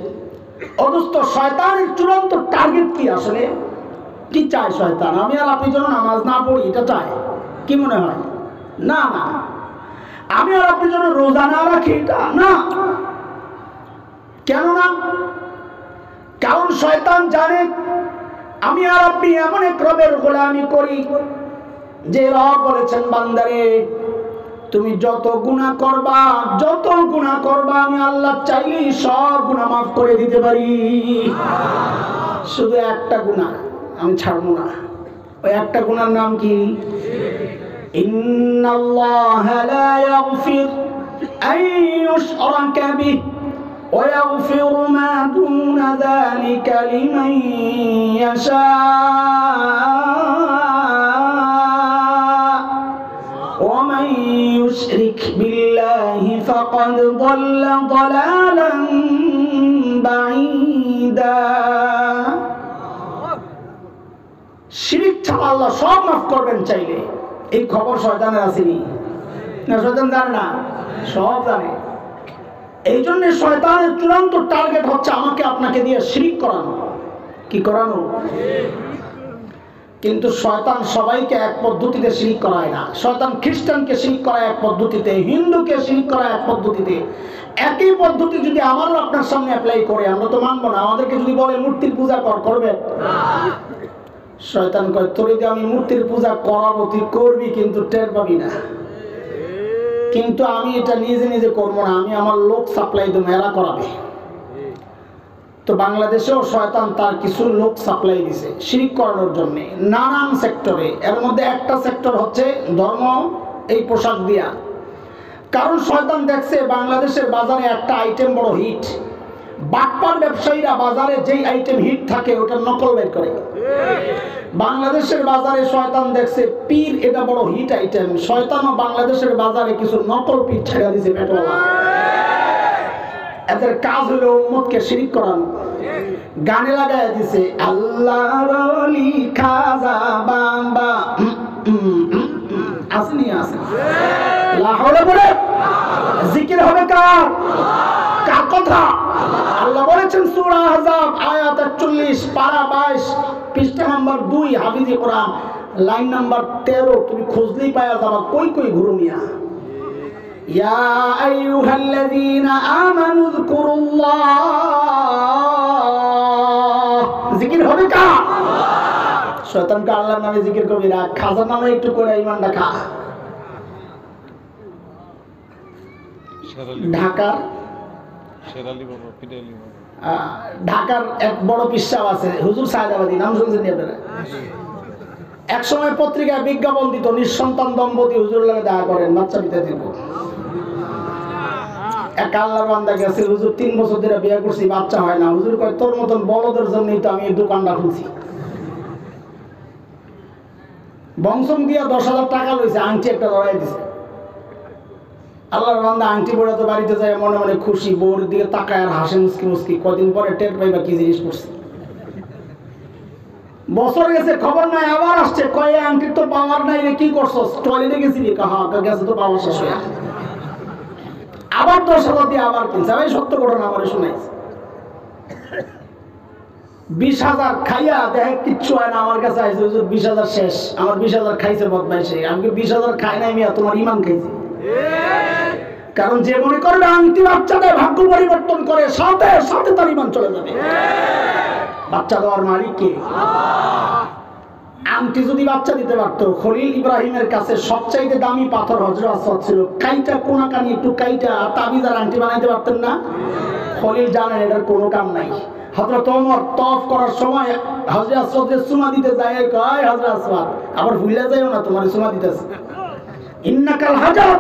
অথচ শয়তানের চূড়ান্ত টার্গেট কি আসলে? কি চায় শয়তান? আমি আর আপনি যেন নামাজ না পড়ি, এটা চায়? কি মনে হয়? না না। আমি আর আপনি যেন রোজা না রাখি, এটা না। কেন না? কারণ শয়তান জানে আমি আর আপনি এমন এক রবের গোলামি করি যে রব বলেছেন, বান্দারে তুমি যত গুনাহ করবা, আমি আল্লাহ চাইলেই সব গুনাহ মাফ করে দিতে পারি। শুধু একটা গুনাহ আমি ছাড়বো না। ওই একটা গুনার নাম কি? ইন্নাল্লাহা লা ইয়াগফির আন ইউশরাকা বিহি ওয়া ইয়াগফিরু মা দুনা যালিকা লিমান ইয়াশা ওয়া মান ইউশরিক বিল্লাহি ফাকাদ দাল্লা দালালান বাঈদা। শিরক ছাড়া আল্লাহ সব মাফ করবেন চাইলে। এই খবর শয়তানের আসেনি না? শয়তান জানে না? সব জানে। এই জন্য শয়তানের চূড়ান্ত টার্গেট হচ্ছে আমাকে আপনাকে দিয়ে শিরক করানো। কি করানো? কিন্তু শয়তান সবাইকে এক পদ্ধতিতে শিরক করায় না। শয়তান খ্রিস্টানকে শিরক করায় এক পদ্ধতিতে, হিন্দুকে শিরক করায় এক পদ্ধতিতে। একই পদ্ধতি যদি আমারও আপনার সামনে অ্যাপ্লাই করে, আমরা তো মানবো না। আমাদেরকে যদি বলে মূর্তির পূজা করবে, শয়তান কয় তোর যদি আমি মূর্তির পূজা করাবো তুই করবি, কিন্তু টের পাবি না। কিন্তু আমি এটা নিজে নিজে করবো না, আমি আমার লোক সাপ্লাই দেবো, এরা করাবে। তো বাংলাদেশেও শয়তান তার কিছু লোক সাপ্লাই দিছে শিরক করানোর জন্য নানান সেক্টরে। এর মধ্যে একটা সেক্টর হচ্ছে ধর্ম, এই পোশাক দিয়া। কারণ শয়তান দেখছে বাংলাদেশের বাজারে একটা আইটেম বড় হিট, বাটপার ব্যবসায়ীরা বাজারে যেই আইটেম হিট থাকে ওটা নকল বের করে। বাংলাদেশের বাজারে শয়তান দেখছে পীর এটা বড় হিট আইটেম, শয়তানও বাংলাদেশের বাজারে কিছু নকল পীর ছেড়ে দিয়েছে পেটওয়ালা। এদের কাজ হলো উম্মতকে শিরক করানো। গানে লাগায় দিছে আল্লাহর ওলি খাজা বাবা, আসেনি আসে লা হাওলা বলে জিকির হবে কার? কার কথা? আল্লাহ বলেছেন সূরা আহজাব আয়াত 41 পারা 22 পৃষ্ঠা নাম্বার 2 হাফিজি কোরআন লাইন নাম্বার 13। তুমি খুঁজলেই পাওয়া যাবে। কই কই ঘুরু মিয়া। ইয়া আইয়ুহাল্লাযীনা আমানু যিকুরুল্লাহ, জিকির হবে কার? শয়তানকে আল্লাহর নামে জিকির করবি না, খাজার নামে একটু করে ঈমানটা খা। ঢাকার এক বড় পিসাব আছে হুজুর সায়েদাবাদী, নাম শুনছেন আপনারা? এক সময় পত্রিকায় বিজ্ঞাপন দিত নিঃসন্তান দম্পতি হুজুর লাগে দেখা করেন, বাচ্চা দিতে দিব। এক আল্লাহর বান্দা গেছে, হুজুর 3 বছর ধরে বিয়ে করছি, বাচ্চা হয় না। হুজুর কয় তোর মতন বলদের জন্যই তো আমি এই দোকানটা খুলছি। বংশম দিয়া 10,000 টাকা লইছে, আংটি একটা লড়াই দিছে। আল্লাহর বান্দা আংটি পরে তো বাড়িতে যায় মনে মনে খুশি, বউর দিকে তাকায় আর হাসে মুসকি মুসকি। কদিন পরে টের পাইবা কি জিনিস করছে। বছর গেছে, খবর নাই, আবার আসছে, কয় আংটি তো পাওয়ার নাই রে, কি করছস? টয়লেটে গেছিলি? গেছে তো পাওয়ার শেষ হয়ে। আবার 10,000 দিয়ে আবার কিনছে। আমি সত্য ঘটনা আমার শুনাইছি। 20,000 খাইয়া দেখে কিচ্ছু হয় না, আমার কাছে আইছে হুজুর 20,000 শেষ। আমার 20,000 খাইছে বদমাইশে। আমি 20,000 খাই নাই মিয়া, তোমার ঈমান খাইছে। কারণ যে মনে করবে আংটি বাচ্চা দেয় ভাগ্য পরিবর্তন করে, সাথে সাথে তার ঈমান চলে যাবে। বাচ্চা দেওয়ার মালিক কে? আংটি যদি বাচ্চা দিতে পারতো, খলিল ইব্রাহিমের কাছে সবচাইতে দামি পাথর হজরত আসওয়াদ ছিল, কাইটা কোনাকানি একটু কাইটা তাবিজ আর আংটি বানাইতে পারতেন না? খলিল জানেন এটার কোনো কাম নাই। হযরত ওমর তওয়াফ করার সময় হযরত আসওয়াদের সুমা দিতে যায়, কয় হযরত আসওয়াদ আবার ভুলে যাইও না তোমার সুমা দিতেছে। ইন্নাকাল হাজার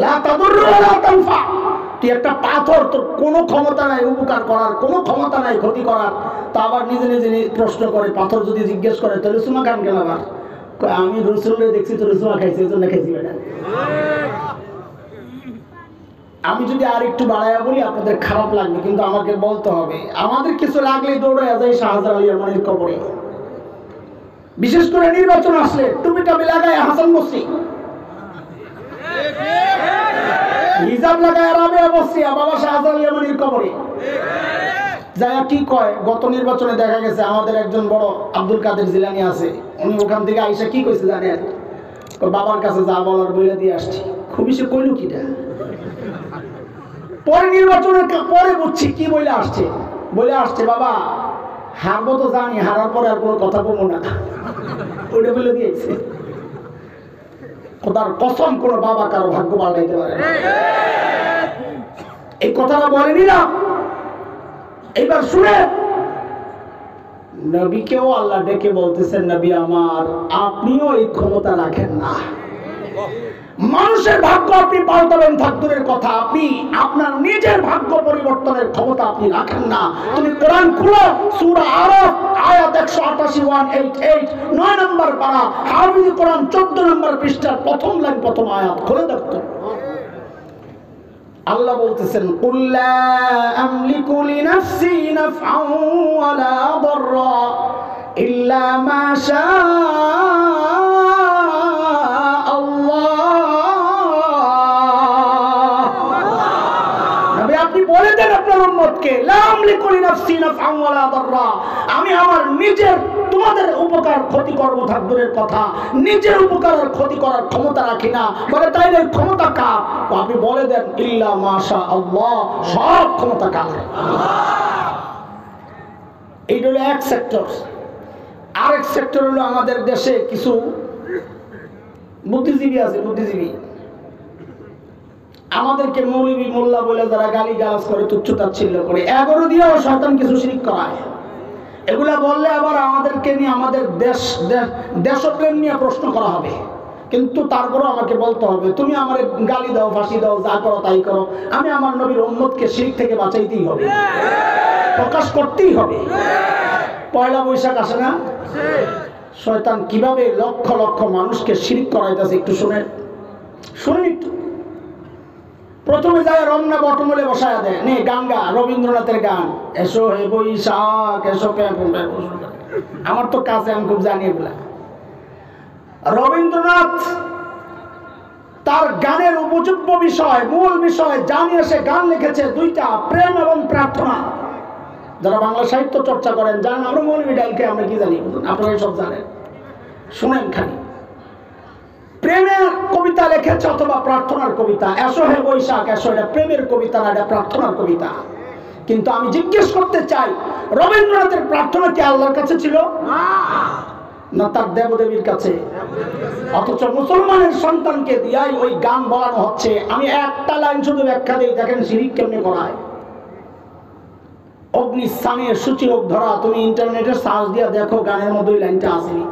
লা তাদুররু ওয়া লা তানফা, তুই একটা পাথর, তোর কোনো ক্ষমতা নাই উপকার করার, কোনো ক্ষমতা নাই ক্ষতি করার। তা আবার নিজে নিজে প্রশ্ন করে, পাথর যদি জিজ্ঞেস করে তাহলে সুমা খান কেন? আবার আমি রাসূলকে দেখছি তোর সুমা খাইছে, এজন্য খাইছি। বেটা আমি যদি আর একটু বাড়াইয়া বলি আপনাদের খারাপ লাগবে, কিন্তু আমাকে বলতে হবে। আমাদের কিছু লাগলেই দৌড়ে যায় শাহজালাল ইয়ামানির কবরে। বিশেষ করে নির্বাচন আসলে টুপিটা লাগায় হাসান বসরি, হিজাব লাগায় রাবেয়া বসরি, বাবা শাহজালাল ইয়ামানির কবরে যায় কি কয়। গত নির্বাচনে দেখা গেছে আমাদের একজন বড় আব্দুল কাদের জিলানী আছে, উনি ওখান থেকে আইসা কি কইছে জানেন? বাবার কাছে যা বলার বইলা দিয়ে আসছি। খুবই সে কইল কিটা, পরে নির্বাচনের পরে বুঝছি কি বলে আসছে। বলে আসছে বাবা হারবো তো জানি, হারার পরে আর কোনো কথা বলবো না, ওইটা বলে দিয়েছে। খোদার কসম কোনো বাবা কারো ভাগ্য পাল্টাইতে পারে না, এই কথাটা বলেনি না। এইবার শুনে নবীকেও আল্লাহ ডেকে বলতেছেন, নবী আমার আপনিও এই ক্ষমতা রাখেন না। মানুষের ভাগ্য আপনি পাল্টাবেন থাকদুরের কথা, আপনি আপনার নিজের ভাগ্য পরিবর্তনের ক্ষমতা আপনি রাখেন না। তুমি কোরআন খুলো, সূরা আরাফ আয়াত 188 188 9 নম্বর পারা, হাফিজ কোরআন 14 নম্বর পৃষ্ঠার প্রথম লাইন প্রথম আয়াত খুলে দেখো। আল্লাহ বলতেছেন কুল লা আমলিকু লিনাফসি নাফআন ওয়ালা দাররা ইল্লা মা শাআ আল্লাহ। নবী আপনি বলে দেন আপনার উম্মতকে, লা আমলিকু লিনাফসি নাফআন ওয়ালা দাররা, আমি আমার নিজের তোমাদের উপকার ক্ষতি করব থাকদুরের কথা, নিজের উপকার আর ক্ষতি করার ক্ষমতা রাখি না। বলে তাইলে ক্ষমতা কার? আপনি বলে দেন ইল্লা মাশা আল্লাহ, সব ক্ষমতা কার? এইটা হলো এক সেক্টর। আরেক সেক্টর হলো আমাদের দেশে কিছু বুদ্ধিজীবী আছে, বুদ্ধিজীবী আমাদেরকে মৌলবী মোল্লা বলে যারা গালি গালাজ করে, তুচ্ছতাচ্ছিল্য করে, এগারো দিয়েও শয়তান কিছু শিরিক করায়। এগুলা বললে আবার আমাদেরকে নিয়ে, আমাদের দেশপ্রেম নিয়ে প্রশ্ন করা হবে। কিন্তু তারপরও আমাকে বলতে হবে, তুমি আমার গালি দাও, ফাঁসি দাও, যা করো তাই করো, আমি আমার নবীর উম্মতকে শিরক থেকে বাঁচাইতেই হবে, প্রকাশ করতেই হবে। পয়লা বৈশাখ আসে না, শয়তান কিভাবে লক্ষ লক্ষ মানুষকে শিরক করাইতেছে একটু শুনেন, শুনেন একটু। প্রথমে যায় রমনা বটমূলে বসায় দেয়, নে গান গা, রবীন্দ্রনাথের গান, এসো হে বৈশাখ এসো। আমার তো কাছে, আমি খুব জানি এগুলা। রবীন্দ্রনাথ তার গানের উপযোগ্য বিষয়, মূল বিষয় জানিয়ে সে গান লিখেছে দুইটা, প্রেম এবং প্রার্থনা। যারা বাংলা সাহিত্য চর্চা করেন জানেন, আমরা মৌলবী ডালকে আমরা কি জানি, আপনারা সব জানেন, শুনেন খালি। প্রেমের কবিতা লিখেছে অথবা প্রার্থনার কবিতা। এসো হে বৈশাখ এসো, এটা প্রেমের কবিতা না, এটা প্রার্থনার কবিতা। কিন্তু আমি জিজ্ঞেস করতে চাই, রবীন্দ্রনাথের প্রার্থনা কি আল্লাহর কাছে ছিল না তার দেবদেবীর কাছে? অথচ মুসলমানের সন্তানকে দিয়াই ওই গান বলানো হচ্ছে। আমি একটা লাইন শুধু ব্যাখ্যা দিই, দেখেন শিরিক কেমনে করায়। অগ্নিস্থানের সূচি হোক ধরা, তুমি ইন্টারনেটে সার্চ দিয়া দেখো, গানের মধ্যে ওই লাইনটা আসেনি।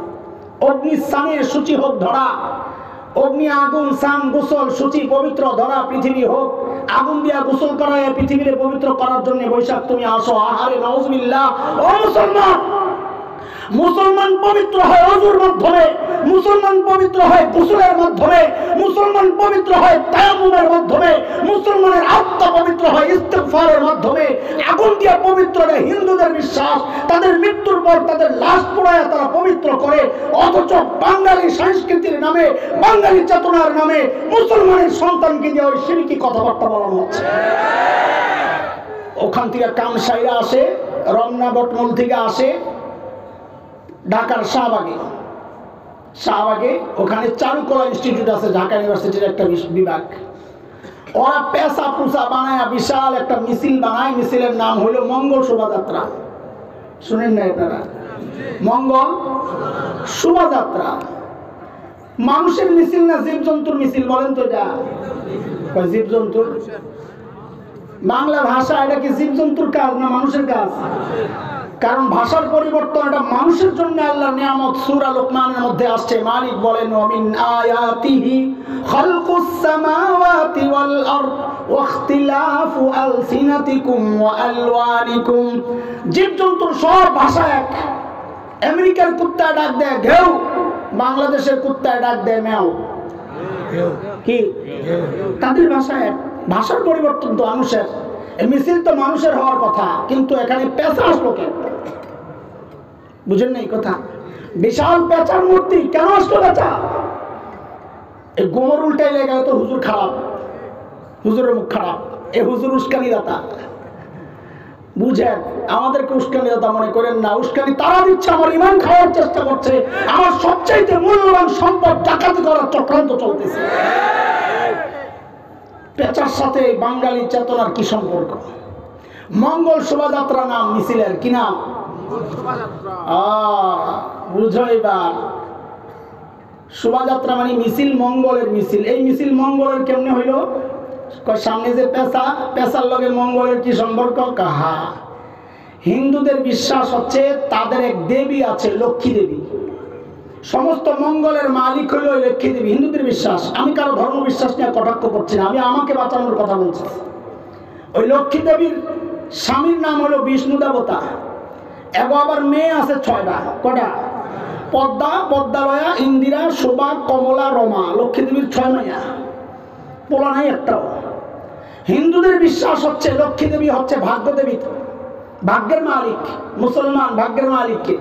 অগ্নিস্থানের সূচি হোক ধরা, অগ্নি আগুন সান গোসল সূচি পবিত্র ধরা পৃথিবী হোক, আগুন দিয়া গোসল করায় পৃথিবীরে পবিত্র করার জন্য বৈশাখ তুমি আসো। আহারে নাউজুবিল্লাহ। ও মুসলমান, মুসলমান পবিত্র হয় ওযুর মাধ্যমে, মুসলমান পবিত্র হয় গোসলের মাধ্যমে, মুসলমান পবিত্র হয় তায়াম্মুমের মাধ্যমে, মুসলমানের আত্মা পবিত্র হয় ইস্তিগফারের মাধ্যমে। আগুন দিয়ে পবিত্র হয় হিন্দুদের বিশ্বাস, তাদের মৃত্যুর পর তাদের লাশ পোড়ায় তারা পবিত্র করে। অথচ বাঙালি সংস্কৃতির নামে, বাঙালি চেতনার নামে মুসলমানের সন্তানকে দিয়ে ওই শিরকি কথাবার্তা বলানো হচ্ছে। ওখান থেকে কামসাইরা আসে, রমনা বটমূল থেকে আসে, ঢাকার শাহবাগে ওখানে চারুকলা ইনস্টিটিউট আছে, ঢাকা ইউনিভার্সিটির একটা বিভাগ। ওরা পেশা পুষা বানায় বিশাল একটা মিছিল বানায়, মিছিলের নাম হলো মঙ্গল শোভাযাত্রা। শুনেন না আপনারা? মঙ্গল শোভাযাত্রা। মানুষের মিছিল না জীবজন্তুর মিছিল? বলেন তো এটা জীবজন্তুর? বাংলা ভাষা এটা কি জীবজন্তুর কাজ না মানুষের কাজ? কারণ ভাষার পরিবর্তন এটা মানুষের জন্য আল্লাহর নিয়ামত। সূরা লোকমানের মধ্যে আসছে, মালিক বলেন ওয়ামিন আয়াতিহি খালকুস সামাওয়াতি ওয়াল আরদ ওয়া ইখতিলাফু আলসিনাতিকুম ওয়া আলওয়ানিকুম। জীবজন্তুর সব ভাষা এক। আমেরিকার কুত্তা ডাক দেয় ঘেউ, বাংলাদেশের কুত্তা ডাক দেয় মেও। কি তাদের ভাষা এক? ভাষার পরিবর্তন তো মানুষের। মিছিল তো মানুষের হওয়ার কথা, কিন্তু এখানে পেশা আসলো কেন? বুঝেন না এই কথা? বিশাল পেঁচার মূর্তি কেন আসলো পেঁচা? এই গোমর উল্টাই লেগে তো হুজুর খারাপ, হুজুরের মুখ খারাপ, এই হুজুর উস্কানি দাতা। বুঝেন, আমাদেরকে উস্কানি দাতা মনে করেন না। উস্কানি তারা দিচ্ছে আমার ইমান খাওয়ার চেষ্টা করছে, আমার সবচাইতে মূল্যবান সম্পদ ডাকাতি করার চক্রান্ত চলতেছে। পেঁচার সাথে বাঙালি চেতনার কি সম্পর্ক? মঙ্গল শোভাযাত্রা নাম মিছিলের, কি নাম? বুঝো এবার, শোভাযাত্রা মানে মিছিল, মঙ্গলের মিছিল। এই মিছিল মঙ্গলের কেমনে হইল? সামনে যে পেঁচা, পেঁচার লগে মঙ্গলের কি সম্পর্ক? কাহা হিন্দুদের বিশ্বাস হচ্ছে তাদের এক দেবী আছে, লক্ষ্মী দেবী। সমস্ত মঙ্গলের মালিক হইল ওই লক্ষ্মী দেবী, হিন্দুদের বিশ্বাস। আমি কারো ধর্ম বিশ্বাস নিয়ে কটাক্ষ করছি না, আমি আমাকে বাঁচানোর কথা বলছি। ওই লক্ষ্মী দেবীর স্বামীর নাম হলো বিষ্ণু দেবতা, এবং আবার মেয়ে আছে 6টা। কটা? পদ্মা, পদ্মালয়া, ইন্দিরা, শোভা, কমলা, রমা। লক্ষ্মী দেবীর 6 মাইয়া, পোলা নাই একটাও। হিন্দুদের বিশ্বাস হচ্ছে লক্ষ্মী দেবী হচ্ছে ভাগ্য দেবী, ভাগ্যের মালিক। মুসলমান ভাগ্যের মালিককে।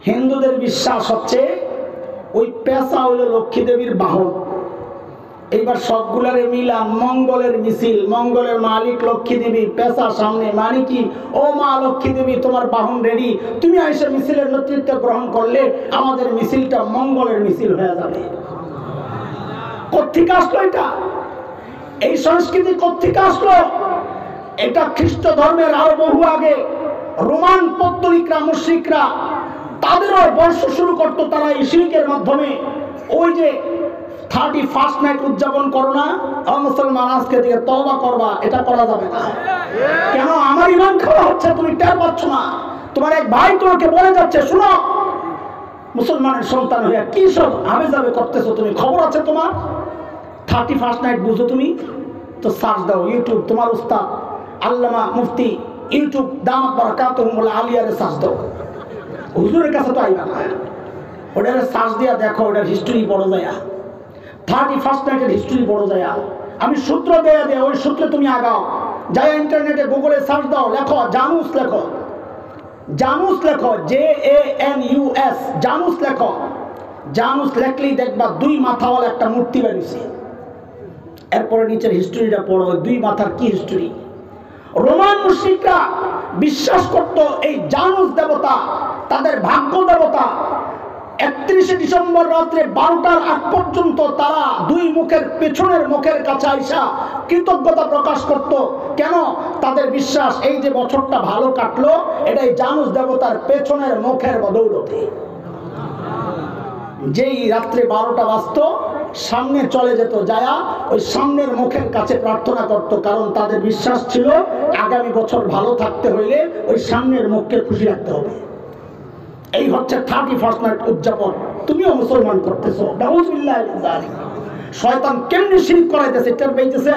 হিন্দুদের বিশ্বাস হচ্ছে ওই পেঁচা হইল লক্ষ্মী দেবীর বাহন। এইবার সবগুলারে মিলান, মঙ্গলের মিছিল, মঙ্গলের মালিক লক্ষ্মী দেবী, পেঁচা সামনে। মানে কি? ও মা লক্ষ্মী দেবী, তোমার বাহন রেডি, তুমি এসে মিছিলের নেতৃত্ব গ্রহণ করলে আমাদের মিছিলটা মঙ্গলের মিছিল হয়ে যাবে। কোত্থেকে আসলো এটা? এই সংস্কৃতি কোত্থেকে আসলো? এটা খ্রিস্ট ধর্মের আরো বহু আগে রোমান পত্তলিকরা, মুশরিকরা তাদেরও বর্ষ শুরু করতো। তারা এই শিরকের মাধ্যমে ওই যে 31st নাইট উদযাপন করো না, মুসলমান আজকে থেকে তওবা করবা, এটা করা যাবে না। কেন? আমার ইমান খাওয়া হচ্ছে, তুমি টের পাচ্ছ না? তোমার এক ভাই তোমাকে বলে যাচ্ছে, শুনো, মুসলমানের সন্তান হইয়া কি সব আবে যাবে করতেছো তুমি, খবর আছে তোমার? 31st নাইট বুঝো তুমি? তো সার্চ দাও ইউটিউব, তোমার উস্তাদ আল্লামা মুফতি ইউটিউব দামাত বারাকাতুহুল আলিয়ারে সার্চ দাও। হুজুরের কাছে তো আইবা না, ওটার সার্চ দিয়া দেখো, ওটার হিস্ট্রি পড়ো যায়, 31st নাইটের হিস্ট্রি পড়ো যায়। আমি সূত্র দেয়া দেয়, ওই সূত্রে তুমি আগাও। যাই ইন্টারনেটে গুগলে সার্চ দাও, লেখো জানুস, লেখো জানুস, লেখো JANUS, জানুস লেখো। জানুস লেখলেই দেখবা 2 মাথাওয়ালা একটা মূর্তি বানিয়েছে। এরপরে নিচের হিস্ট্রিটা পড়ো, 2 মাথার কি হিস্ট্রি। রোমান মুশরিকরা বিশ্বাস করত এই জানুস দেবতা তাদের ভাগ্য দেবতা। 31শে ডিসেম্বর রাত্রে 12টার আগ পর্যন্ত তারা 2 মুখের পেছনের মুখের কাছে আইসা কৃতজ্ঞতা প্রকাশ করত। কেন? তাদের বিশ্বাস এই যে বছরটা ভালো কাটলো, এটাই জানুস দেবতার পেছনের মুখের বদৌলতে। যেই রাত্রে 12টা বাজতো, সামনে চলে যেত, যায়া ওই সামনের মুখের কাছে প্রার্থনা করত। কারণ তাদের বিশ্বাস ছিল আগামী বছর ভালো থাকতে হইলে ওই সামনের মুখকে খুশি রাখতে হবে। এই হচ্ছে 31st নাইট উদযাপন। তুমিও মুসলমান করতেছো, নাউযুবিল্লাহি মিন যালিক। শয়তান কেমনে শিরক করাইতেছে টের পাইতেছে?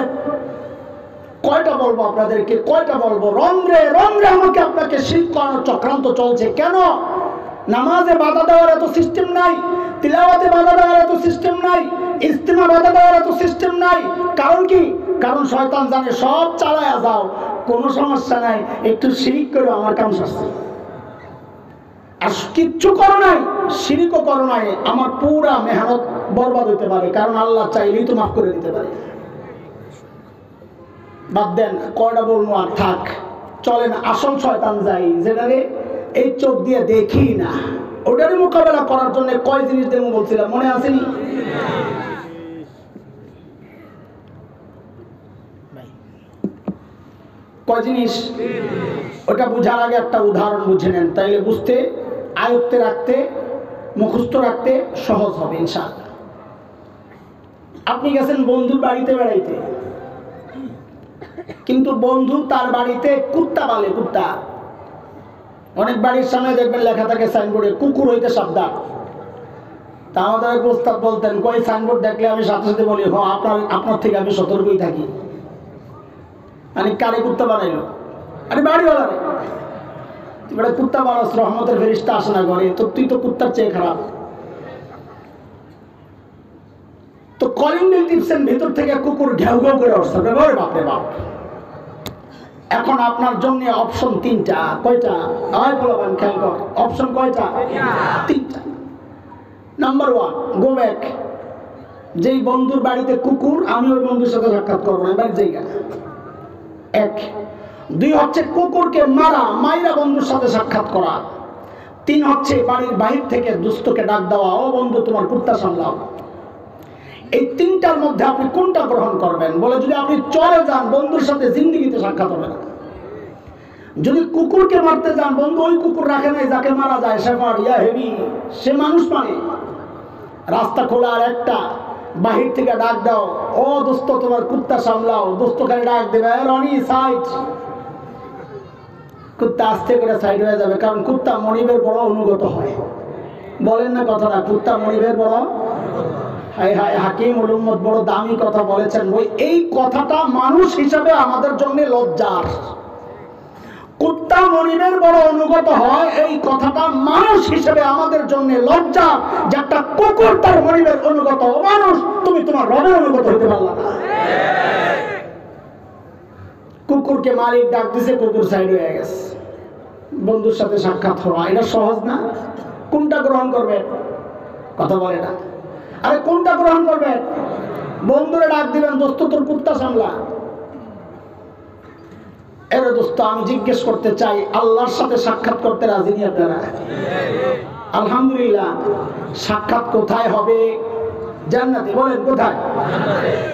কয়টা বলবো আপনাদেরকে, কয়টা বলবো? রন্ধ্রে রন্ধ্রে আমাকে আপনাকে শিরক করানোর চক্রান্ত চলছে। কেন? নামাজে বাধা দেওয়ার এত সিস্টেম নাই, তিলাওয়াতে বাধা দেওয়ার এত সিস্টেম নাই, ইজতিমা বাধা দেওয়ার এত সিস্টেম নাই। কারণ কি? কারণ শয়তান জানে সব চালায়া যাও, কোনো সমস্যা নাই, একটু শিরক করে আমার কাম শাস্তি। আর কিচ্ছু করো নাই, শিরকও করো নাই, আমার পুরা মেহনত বরবাদ হইতে পারে। কারণ আল্লাহ চাইলেই তো মাফ করে দিতে পারে। বাদ দেন, কয়টা বলবো আর থাক, চলেন আসল শয়তান যাই, যেটারে এই চোখ দিয়ে দেখি না, ওটারই মোকাবেলা করার জন্য কয় জিনিস দেবো বলছিলাম, মনে আসেনি? কয় জিনিস? ওটা বুঝার আগে একটা উদাহরণ বুঝে নেন, তাইলে বুঝতে, আয়ত্তে রাখতে, মুখস্থ রাখতে সহজ হবে ইনশাআল্লাহ। আপনি গেছেন বন্ধুর বাড়িতে বেড়াইতে, কিন্তু বন্ধু তার বাড়িতে কুত্তা পালে, কুত্তা। অনেক বাড়ির সামনে দেখবেন লেখা থাকে সাইনবোর্ডে, কুকুর হইতে সাবধান। তা আমাদের এক ওস্তাদ বলতেন, কই সাইনবোর্ড দেখলে আমি সাথে সাথে বলি, হ আপনার থেকে আমি সতর্কই থাকি। মানে কারে কুত্তা বানাইলো? আরে বাড়িওয়ালা রে, তুই বলে কুত্তা বানাস, রহমতের ফেরেশতা আসে না ঘরে, তো তুই তো কুত্তার চেয়ে খারাপ। তো কলিং বেল টিপসেন, ভেতর থেকে কুকুর ঘেউ ঘেউ করে আসছে, বাপরে বাপ। এখন আপনার জন্য অপশন তিনটা। কয়টা? বলবেন, খেয়াল কর, অপশন কয়টা? তিনটা। Number 1, go back. যেই বন্ধুর বাড়িতে কুকুর, আমি ওই বন্ধুর সাথে সাক্ষাৎ করবো না, বাড়ির জায়গা। 1। 2 হচ্ছে কুকুরকে মাইরা বন্ধুর সাথে সাক্ষাৎ করা। 3 হচ্ছে বাড়ির বাহির থেকে দুস্থকে ডাক দেওয়া, ও বন্ধু তোমার কুত্তা সামলাও। এই তিনটার মধ্যে আপনি কোনটা গ্রহণ করবেন? বলে, যদি আপনি চলে যান, বন্ধুর সাথে জিন্দেগিতে সাক্ষাৎ হবে না। যদি কুকুরকে মারতে যান, বন্ধু ওই কুকুর রাখে নাই যাকে মারা যায়, শেফার্ড ইয়া হেভি, সে মানুষ মানে। রাস্তা খোলা আর একটা, বাহির থেকে ডাক দাও, ও দোস্ত তোমার কুত্তা সামলাও। দোস্ত খালি ডাক দেবে, রনি সাইড। কুত্তা আস্তে করে সাইড হয়ে যাবে, কারণ কুত্তা মনিবের বড় অনুগত হয়। বলেন না কথাটা, কুত্তা মনিবের বড়। হায় হায়, হাকিম উল উম্মত বড় দামি কথা বলেছেন। ওই এই কথাটা মানুষ হিসাবে আমাদের জন্য লজ্জার। কুত্তা মনিবের বড় অনুগত হয়, এই কথাটা মানুষ হিসেবে আমাদের জন্য লজ্জা, যে একটা কুকুর তার মনিবের অনুগত। মানুষ, তুমি তোমার রবের অনুগত হতে পারলা না। কুকুরকে মালিক ডাক দিছে, কুকুর সাইড হয়ে গেছে, বন্ধুর সাথে সাক্ষাৎ হওয়া, এটা সহজ না? কোনটা গ্রহণ করবেন? কথা বলে না। আরে কোনটা গ্রহণ করবেন? বন্ধুরে ডাক দিবেন, দোস্ত তোর কুত্তা সামলা। এরে দোস্ত, আমি জিজ্ঞেস করতে চাই, আল্লাহর সাথে সাক্ষাৎ করতে রাজি নি আপনারা? আলহামদুলিল্লাহ। সাক্ষাৎ কোথায় হবে? জান্নাতে। বলেন কোথায়?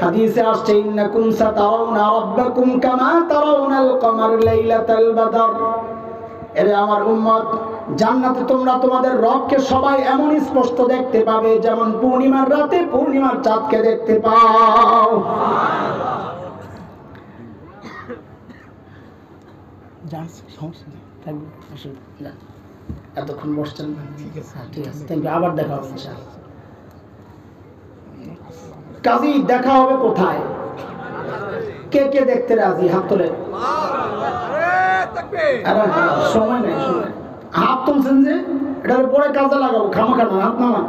হাদিসে আসছে, ইন্নাকুম সাতারাউনা রাব্বাকুম কামা তারাউনাল কমার লাইলাতাল বদর। এরে আমার উম্মত, জান্নাতে তোমরা তোমাদের রবকে সবাই এমন স্পষ্ট দেখতে পাবে, যেমন পূর্ণিমার রাতে পূর্ণিমার চাঁদকে দেখতে পাও। এতক্ষণ বসছেন, ঠিক আছে, আবার দেখা হবে ইনশাআল্লাহ। কাজী দেখা হবে কোথায়? কে কে দেখতে রাজি? হাত তোলে। সময় নেই, হাত তুলছেন যে, এটার পরে কাজে লাগাবো, খামাখানা হাত নামান।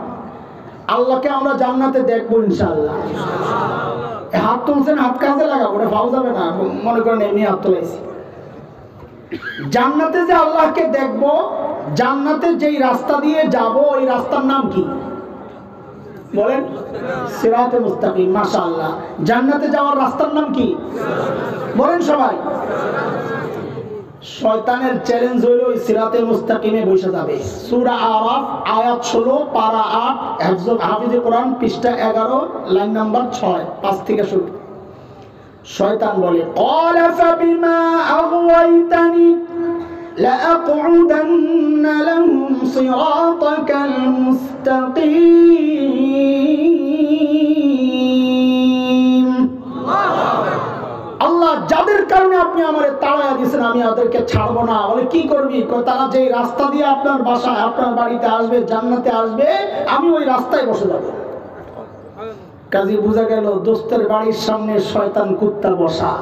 আল্লাহকে আমরা জান্নাতে দেখবো ইনশাআল্লাহ। হাত তুলছেন, হাত কাজে লাগাবো, ওটা পাওয়া যাবে না। মনে করেন এমনি হাত তুলেছি। জান্নাতে যে আল্লাহকে দেখবো, জান্নাতে যেই রাস্তা দিয়ে যাব, ওই রাস্তার নাম কি? বলেন, সিরাতে মুস্তাকিম। মাশাআল্লাহ। জান্নাতে যাওয়ার রাস্তার নাম কি? বলেন সবাই। শয়তানের চ্যালেঞ্জ হলো ওই সিরাতে মুস্তাকিমে বসে যাবে। সূরা আরাফ আয়াত 16 পারা 8, হাফিজে কোরআন পৃষ্ঠা 11 লাইন নাম্বার 6, 5 থেকে শুরু। শয়তান বলে, ক্বালা ফাবিমা আগওয়াইতানি লাআকউদান্না লাহুম সিরাতাকাল মুস্তাকিম। আল্লাহ, যাদের কারণে আপনি আমারে তাড়ায়া দিয়েছেন, আমি ওদেরকে ছাড়বো না। বলে, কি করবি? তারা যে রাস্তা দিয়ে আপনার বাসায়, আপনার বাড়িতে আসবে, জান্নাতে আসবে, আমি ওই রাস্তায় বসে যাব। কাজী বুঝা গেল, দোস্তের বাড়ির সামনে শয়তান কুত্তা বসা।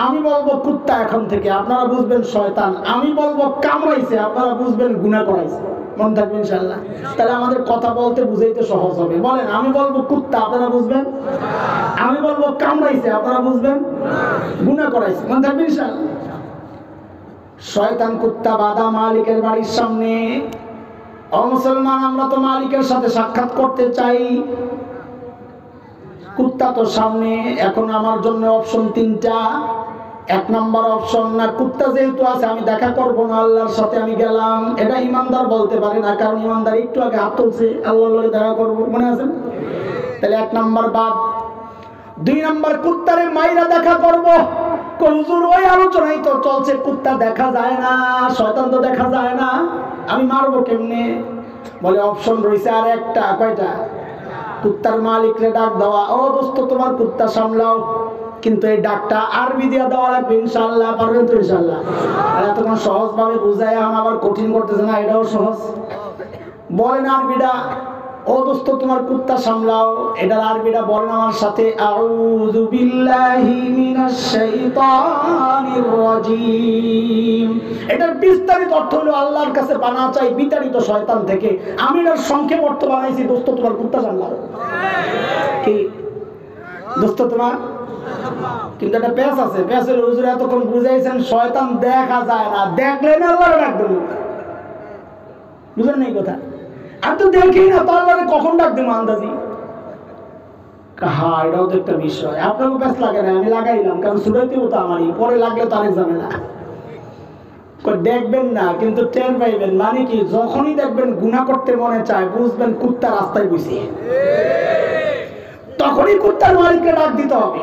আমি বলবো কুত্তা এখন থেকে, আপনারা বুঝবেন শয়তান। আমি বলবো কামড়াইছে, আপনারা বুঝবেন গুনাহ করাইছে। মন থাকবে ইনশাআল্লাহ। তাহলে আমাদের কথা বলতে বুঝাইতে সহজ হবে। বলেন, আমি বলবো কুত্তা, আপনারা বুঝবেন। আমি বলবো কামড়াইছে, আপনারা বুঝবেন গুনাহ করাইছে। মন থাকবে ইনশাআল্লাহ। শয়তান কুত্তা বাঁধা মালিকের বাড়ির সামনে। ও মুসলমান, আমরা তো মালিকের সাথে সাক্ষাৎ করতে চাই, কুত্তা তো সামনে। এখন আমার জন্য অপশন 3টা। 1 নম্বর অপশন, না কুত্তা যেহেতু আছে, আমি দেখা করবো না, আল্লাহর সাথে আমি গেলাম। এটা ইমানদার বলতে পারে না, কারণ ইমানদার একটু আগে হাত তুলছে, আল্লাহর সাথে দেখা করবো, মনে আছে? তাহলে 1 নম্বর বাদ। 2 নম্বর, কুত্তারে মাইরা দেখা করবো। হুজুর, ওই আলোচনাই তো চলছে, কুত্তা দেখা যায় না, শয়তান তো দেখা যায় না, আমি মারবো কেমনে? বলে, অপশন রয়েছে আর একটা। কয়টা? কুত্তার মালিকরে ডাক দেওয়া, ও দোস্ত তোমার কুত্তা সামলাও। কিন্তু এই ডাকটা আরবি দিয়ে দেওয়া লাগবে ইনশাআল্লাহ। পারবেন তো ইনশাআল্লাহ? আর এতক্ষণ সহজ ভাবে বুঝায় আবার কঠিন করতেছে না, এটাও সহজ। বলেন আরবিটা, ও দোস্ত তোমার কুত্তা সামলাও, এটার আরবিটা বলেন আমার সাথে, আউযু বিল্লাহি মিনাশ শাইতানির রাজিম। এটার বিস্তারিত অর্থ হলো আল্লাহর কাছে পানা চাই বিতাড়িত শয়তান থেকে। আমি এটার সংক্ষেপ অর্থ বানাইছি, দোস্ত তোমার কুত্তা সামলাও। কি দোস্ত তোমার কিন্তু একটা প্যাচ আছে, প্যাচের হুজুর এতক্ষণ বুঝাইছেন শয়তান দেখা যায় না, দেখলে না আল্লাহ ডাক দেবো। বুঝলেন এই কথা? আমি তো দেখি না তো আল্লাহরে কখন ডাক দেবো আন্দাজি। হ্যাঁ, এটাও তো একটা বিষয়। আপনাকেও প্যাচ লাগে না, আমি লাগাইলাম, কারণ শুনাইতেও তো আমারই, পরে লাগলে তো আরেক ঝামেলা। দেখবেন না কিন্তু টের পাইবেন। মানে কি, যখনই দেখবেন গুনাহ করতে মনে চায়, বুঝবেন কুত্তা রাস্তায় বসে, তখনই কুত্তার মালিককে ডাক দিতে হবে।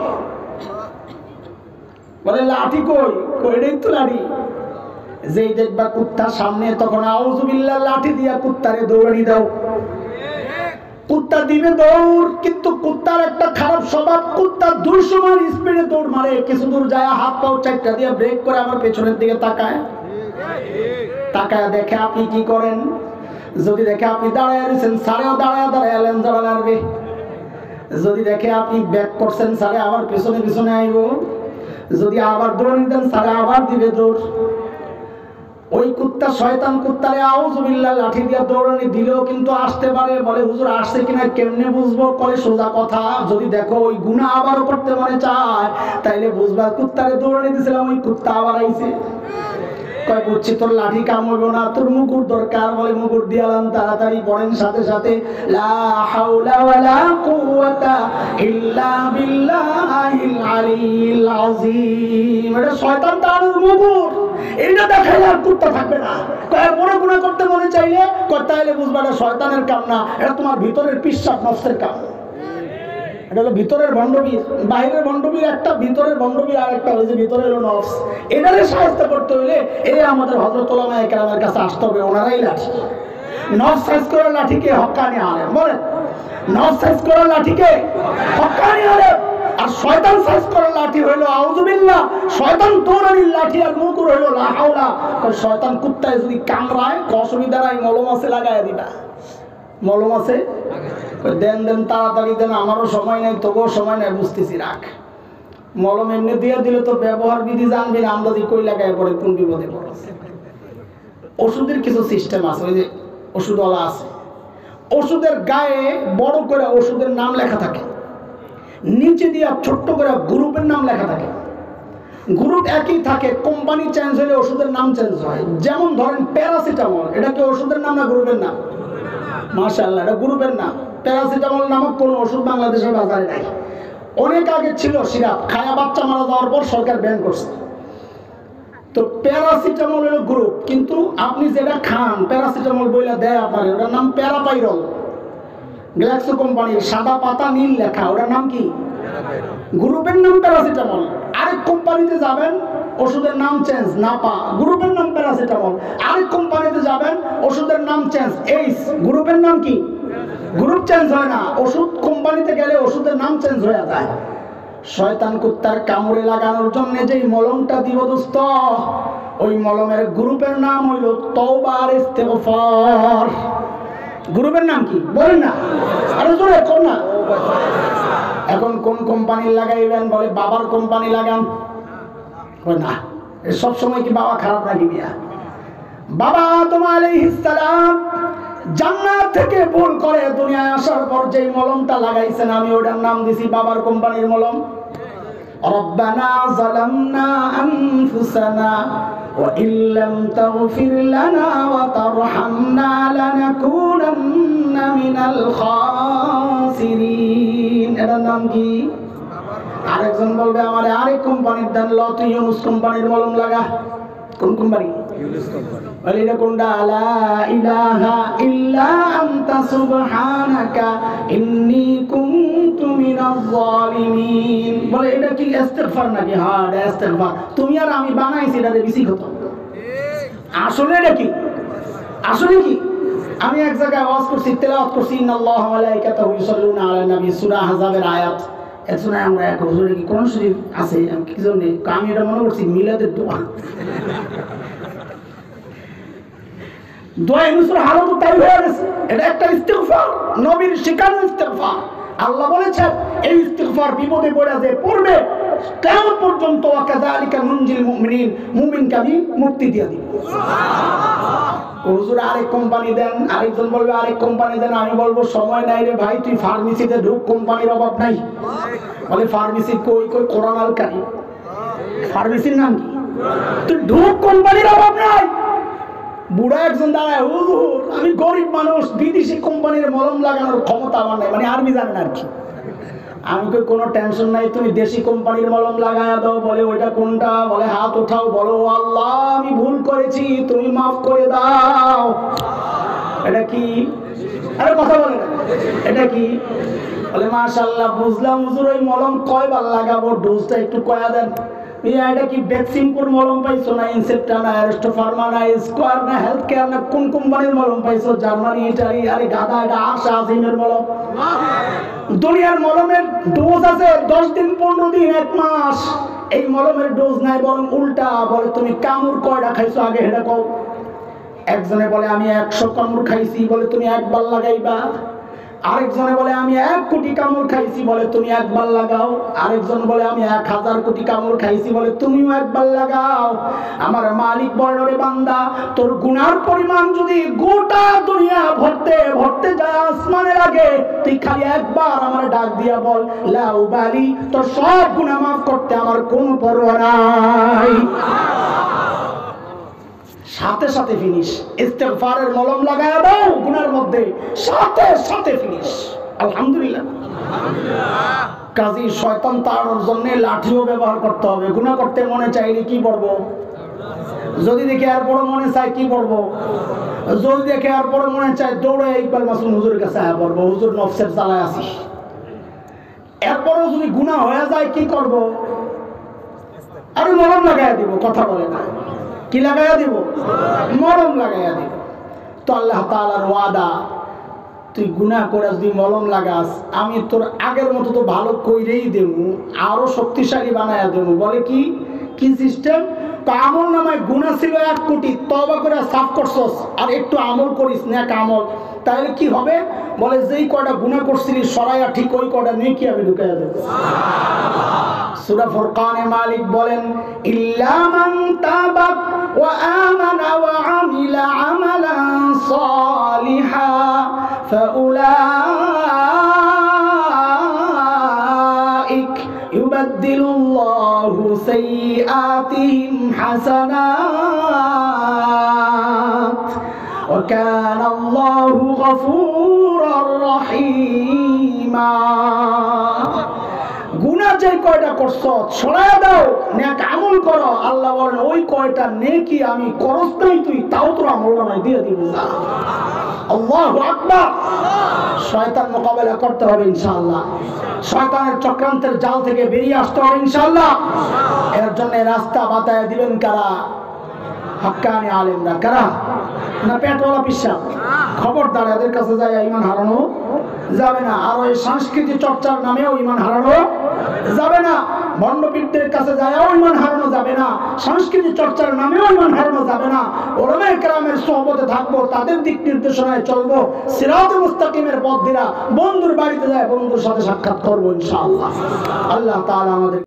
বলে লাঠি কই? কইলেই তো লাঠি। যেই দেখবা কুত্তার সামনে, তখন আউযুবিল্লাহ লাঠি দিয়া কুত্তারে দৌড়ানি দাও। কুত্তা দিবে দৌড়, কিন্তু কুত্তার একটা খারাপ স্বভাব, কুত্তা 200 মাইল স্পিডে দৌড় মারে, কিছু দূর যায় হাত পাও চারটা দিয়ে ব্রেক করে আবার পেছনের দিকে তাকায়। তাকায় দেখে আপনি কি করেন। যদি দেখে আপনি দাঁড়ায় রয়েছেন, সারেও দাঁড়ায় দাঁড়ায় লেঞ্জারা লাগবে। যদি দেখে আপনি ব্যাক করছেন, সারে আবার পেছনে পেছনে আইব। যদি আবার দৌড় দেন, সারে আবার দিবে দৌড়। ওই কুত্তা শয়তান কুত্তারে আউযুবিল্লাহ লাঠি দিয়া দৌড়ানি দিলেও কিন্তু আসতে পারে। বলে হুজুর আসছে কিনা কেমনে বুঝবো? কলে সোজা কথা, যদি দেখো ওই গুনাহ আবার করতে মনে চায়, তাইলে বুঝবা কুত্তারে দৌড়ানি দিছিলাম, ওই কুত্তা আবার আইছে। কয় বুঝছি তোর লাঠি কাম হইব না, তোর মুকুর দরকার। বলে মুকুর দিয়ালাম। তাড়াতাড়ি পড়েন সাথে সাথে লা হাওলা ওয়ালা কুওয়াতা ইল্লা বিল্লাহিল আলিয়্যিল আযীম। এটা শয়তান তার মুকুর, এটা দেখাইলে আর কুত্তা থাকবে না। কয় বড় গুনাহ করতে মনে চাইলে, কয় তাইলে বুঝবা এটা শয়তানের কাম না, এটা তোমার ভিতরের পিশাচ নফসের কাম। এটা হলো ভিতরের ভণ্ডবীর। বাইরের ভণ্ডবীর একটা, ভিতরের ভণ্ডবীর আর একটা। ওই যে ভিতরে হলো নফস, এটারে সাহায্য করতে হইলে এই আমাদের হযরত উলামায়ে কেরামের কাছে আসতে হবে। ওনারাই লাঠি। নফস সাইজ করার লাঠিকে হক্কানি আলেম বলেন। নফস সাইজ করার লাঠিকে হক্কানি আলেম, আর শয়তান সাইজ করার লাঠি হইলো আউযুবিল্লাহ। শয়তান দৌড়ানির লাঠি আর মুকুর হইলো লা হাওলা। শয়তান কুত্তায় যদি কামড়ায়, অসুবিধা নাই, মলম আছে লাগাইয়া দিবা। মলম আছে, দেন দেন তাড়াতাড়ি দেন, আমারও সময় নেই, তবুও সময় নেই, বুঝতেছি রাখ। মলম এমনি দিয়ে দিলে তো ব্যবহার বিধি জানবি না, আন্দাজি কই লাগায় পড়ে কোন বিপদে পড়ে। ওষুধের কিছু সিস্টেম আছে, ওই যে ওষুধওয়ালা আছে, ওষুধের গায়ে বড় করে ওষুধের নাম লেখা থাকে, নিচে দিয়া ছোট্ট করে গ্রুপের নাম লেখা থাকে। গ্রুপ একই থাকে, কোম্পানি চেঞ্জ হলে ওষুধের নাম চেঞ্জ হয়। যেমন ধরেন প্যারাসিটামল, এটা কি ওষুধের নাম না গ্রুপের নাম? মাশাআল্লাহ, এটা গ্রুপের নাম। প্যারাসিটামল নামক কোনো ওষুধ বাংলাদেশের বাজারে নাই। অনেক আগে ছিল সিরাপ, খায়া বাচ্চা মারা যাওয়ার পর সরকার ব্যান করছে। তো প্যারাসিটামল হলো গ্রুপ, কিন্তু আপনি যেটা খান প্যারাসিটামল বইলা দেয় আপনার, ওটার নাম প্যারাপাইরল। গ্ল্যাক্সো কোম্পানির, সাদা পাতা নীল লেখা, ওটার নাম কি? গ্রুপের নাম প্যারাসিটামল। আরেক কোম্পানিতে যাবেন, ওষুধের নাম চেঞ্জ, নাপা, গ্রুপের নাম প্যারাসিটামল। আরেক কোম্পানিতে যাবেন, ওষুধের নাম চেঞ্জ, এইস, গ্রুপের নাম কি? গ্রুপ চেঞ্জ হয় না। ওষুধ কোম্পানিতে গেলে ওষুধের নাম চেঞ্জ হয়ে যায়। শয়তান কুত্তার কামড়ে লাগানোর জন্য যেই মলমটা দিব দোস্ত, ওই মলমের গ্রুপের নাম হইল তওবা আর ইস্তেগফার। গ্রুপের নাম কি বলেন না? আরে জোরে কর না। এখন কোন কোম্পানি লাগাইবেন? বলে বাবার কোম্পানি লাগান। না, সব সময় কি বাবা খারাপ নাকি? মিয়া, বাবা আদম আলাইহিস সালাম জান্নাত থেকে ভুল করে দুনিয়ায় আসার পর যেই মলমটা লাগাইছেন, আমি ওটার নাম দিছি বাবার কোম্পানির মলম। রব্বানা যালামনা আনফুসানা ওয়া ইল্লাম তাগফির লানা ওয়া তারহামনা লানাকুনান্না মিনাল খাসিরিন। এটার নাম কি? আরেকজন বলবে আমারে আরেক কোম্পানির দেন, ল তুই ইউনুস কোম্পানির মলম লাগা। কোন কোম্পানি? ইউনুস কোম্পানি। বলে এটা কোনটা? লা ইলাহা ইল্লা আনতা সুবহানাকা ইন্নী কুনতু মিনাজ জালিমিন। বলে এটা কি ইস্তেগফার নাকি? হ্যাঁ, এটা ইস্তেগফার। তুমি আর আমি বানাইছি, এটা বেশি কথা। আসলে এটা কি? আসলে কি? আমি এক জায়গায় ওয়াজ করছি, তেলাওয়াত করছি, ইন্নাল্লাহা ওয়া মালাইকাতাহু ইউসাল্লুনা আলান নবী, সূরা আহজাবের আয়াত। একজনে আমরা এক হুজুরে কি কোরআন শরীফ আছে, আমি কি জন্য আমি এটা মনে করছি মিলাদের দোয়া। দোয়া ইউনুসের হালত তাই হয়ে গেছে। এটা একটা ইস্তিগফার, নবীর শিখানো ইস্তিগফার। আল্লাহ বলেছেন এই ইস্তিগফার বিপদে পড়ে যে পড়বে কিয়ামত পর্যন্ত, ওয়া কাযালিকা নুনজিল মুমিনিন, মুমিনকে আমি মুক্তি দিয়ে দিব। হুজুর আরেক কোম্পানি দেন, আরেকজন বলবে আরেক কোম্পানি দেন। আমি বলবো সময় নাই রে ভাই, তুই ফার্মেসিতে ঢুক, কোম্পানির অভাব নাই। বলে ফার্মেসি কই কই কোরআন আল কারীম। ফার্মেসির নাম কি? তুই ঢুক, কোম্পানির অভাব নাই। বুড়া একজন দাঁড়ায়, হুজুর আমি গরিব মানুষ, বিদেশি কোম্পানির মলম লাগানোর ক্ষমতা আমার নাই, মানে আরবি জানেন আর কি। আমি কই কোনো টেনশন নাই, তুমি দেশি কোম্পানির মলম লাগায়া দাও। বলে ওইটা কোনটা? বলে হাত ওঠাও, বলো আল্লাহ আমি ভুল করেছি, তুমি মাফ করে দাও। এটা কি? আরে কথা বলে না, এটা কি? বলে মাশাআল্লাহ বুঝলাম হুজুর, ওই মলম কয়বার লাগাবো, ডোজটা একটু কয়া দেন। এটা কি ভ্যাকসিনপুর মলম পাইছো না ইনসেপ্টা না অ্যারিস্টোফার্মা না স্কোয়ার না হেলথ কেয়ার না কোন কোম্পানির মলম পাইছো? Germany, Italy? আরে গাদা, এটা আশা আজিমের মলম। দুনিয়ার মলমের ডোজ আছে 10 দিন, 15 দিন, 1 মাস। এই মলমের ডোজ নাই, বরং উল্টা। বলে তুমি কামড় কয়টা খাইছো আগে হেডা কও। একজনে বলে আমি 100 কামড় খাইছি, বলে তুমি একবার লাগাইবা। আরেকজনে বলে আমি 1 কোটি কামড় খাইছি, বলে তুমি একবার লাগাও। আরেকজন বলে আমি 1000 কোটি কামড় খাইছি, বলে তুমিও একবার লাগাও। আমার মালিক বলে রে বান্দা, তোর গুনার পরিমাণ যদি গোটা দুনিয়া ভরতে ভরতে যায় আসমানের আগে, তুই খালি একবার আমার ডাক দিয়া বল লা উবালি, তোর সব গুনাহ মাফ করতে আমার কোনো পরোয়া নাই। সাথে সাথে ফিনিশ। ইস্তেগফারের মলম লাগায়া দাও গুনার মধ্যে, সাথে সাথে ফিনিশ। আলহামদুলিল্লাহ। কাজী শয়তান তাড়ানোর জন্য লাঠিও ব্যবহার করতে হবে। গুনাহ করতে মনে চাইলে কি করব? যদি দেখে আর বড় মনে চায় কি করব? যদি দেখে আর বড় মনে চায় দৌড়ে ইকবাল মাসুম হুজুরের কাছে আয়া পড়ব, হুজুর নফসের জ্বালায় আছি। এরপরও যদি গুনাহ হয়ে যায় কি করব? আরে মলম লাগায়া দিব। কথা বলে না, কি লাগাইয়া দিব? মলম লাগাইয়া দিব। তো আল্লাহ তাআলার ওয়াদা, তুই গুনাহ করে যদি মলম লাগাস, আমি তোর আগের মতো তো ভালো কইরেই দেব, আরো শক্তিশালী বানায়া দেব। বলে কি কি সিস্টেম? তো আমল নামায় গুনাহ ছিল 1 কোটি, তওবা করে সাফ করছস, আর একটু আমল করিস নেক আমল, তাহলে কি হবে? বলে যেই কয়টা গুনাহ করছিলি সরাইয়া ঠিক ওই কয়টা নেকি আমি ঢুকাইয়া দেব। সূরা ফুরকানে মালিক বলেন ইল্লা মান তাবা ওয়া আমানা ওয়া আমিলা আমালান সালিহা ফাউলাইক ইউবাদদিলুল্লাহু সাইয়্যাতিহিম হাসানাত ওয়া কানাল্লাহু গফুরুর রহিমা। গুনাহ যে কয়টা করছো ছড়ায়া দাও, নেক আমল করো। আল্লাহ বলেন ওই কয়টা নেকি আমি করস নাই তুই, তাও তোর আমলনামায় দিয়ে দিব। আল্লাহু আকবার। শয়তান মোকাবেলা করতে হবে ইনশাআল্লাহ। শয়তানের চক্রান্তের জাল থেকে বেরিয়ে আসতে হবে ইনশাআল্লাহ। এর জন্য রাস্তা বাতায় দিবেন কারা? হাক্কানি আলেমরা। কারা? না পেটওয়ালা পিসাব? খবরদার, এদের কাছে যায় ঈমান হারানো যাবে না। আর ওই সংস্কৃতি চর্চার নামেও ঈমান হারানো যাবে না। ভণ্ডপীঠদের কাছে যায়ও ঈমান হারানো যাবে না। সংস্কৃতি চর্চার নামেও ঈমান হারানো যাবে না। উলামায়ে কেরামের সোহবতে থাকবো, তাদের দিক নির্দেশনায় চলবো, সিরাতে মুস্তাকিমের পথ ধরে বন্ধুর বাড়িতে যায় বন্ধুর সাথে সাক্ষাৎ করবো ইনশাআল্লাহ। আল্লাহ তাআলা আমাদের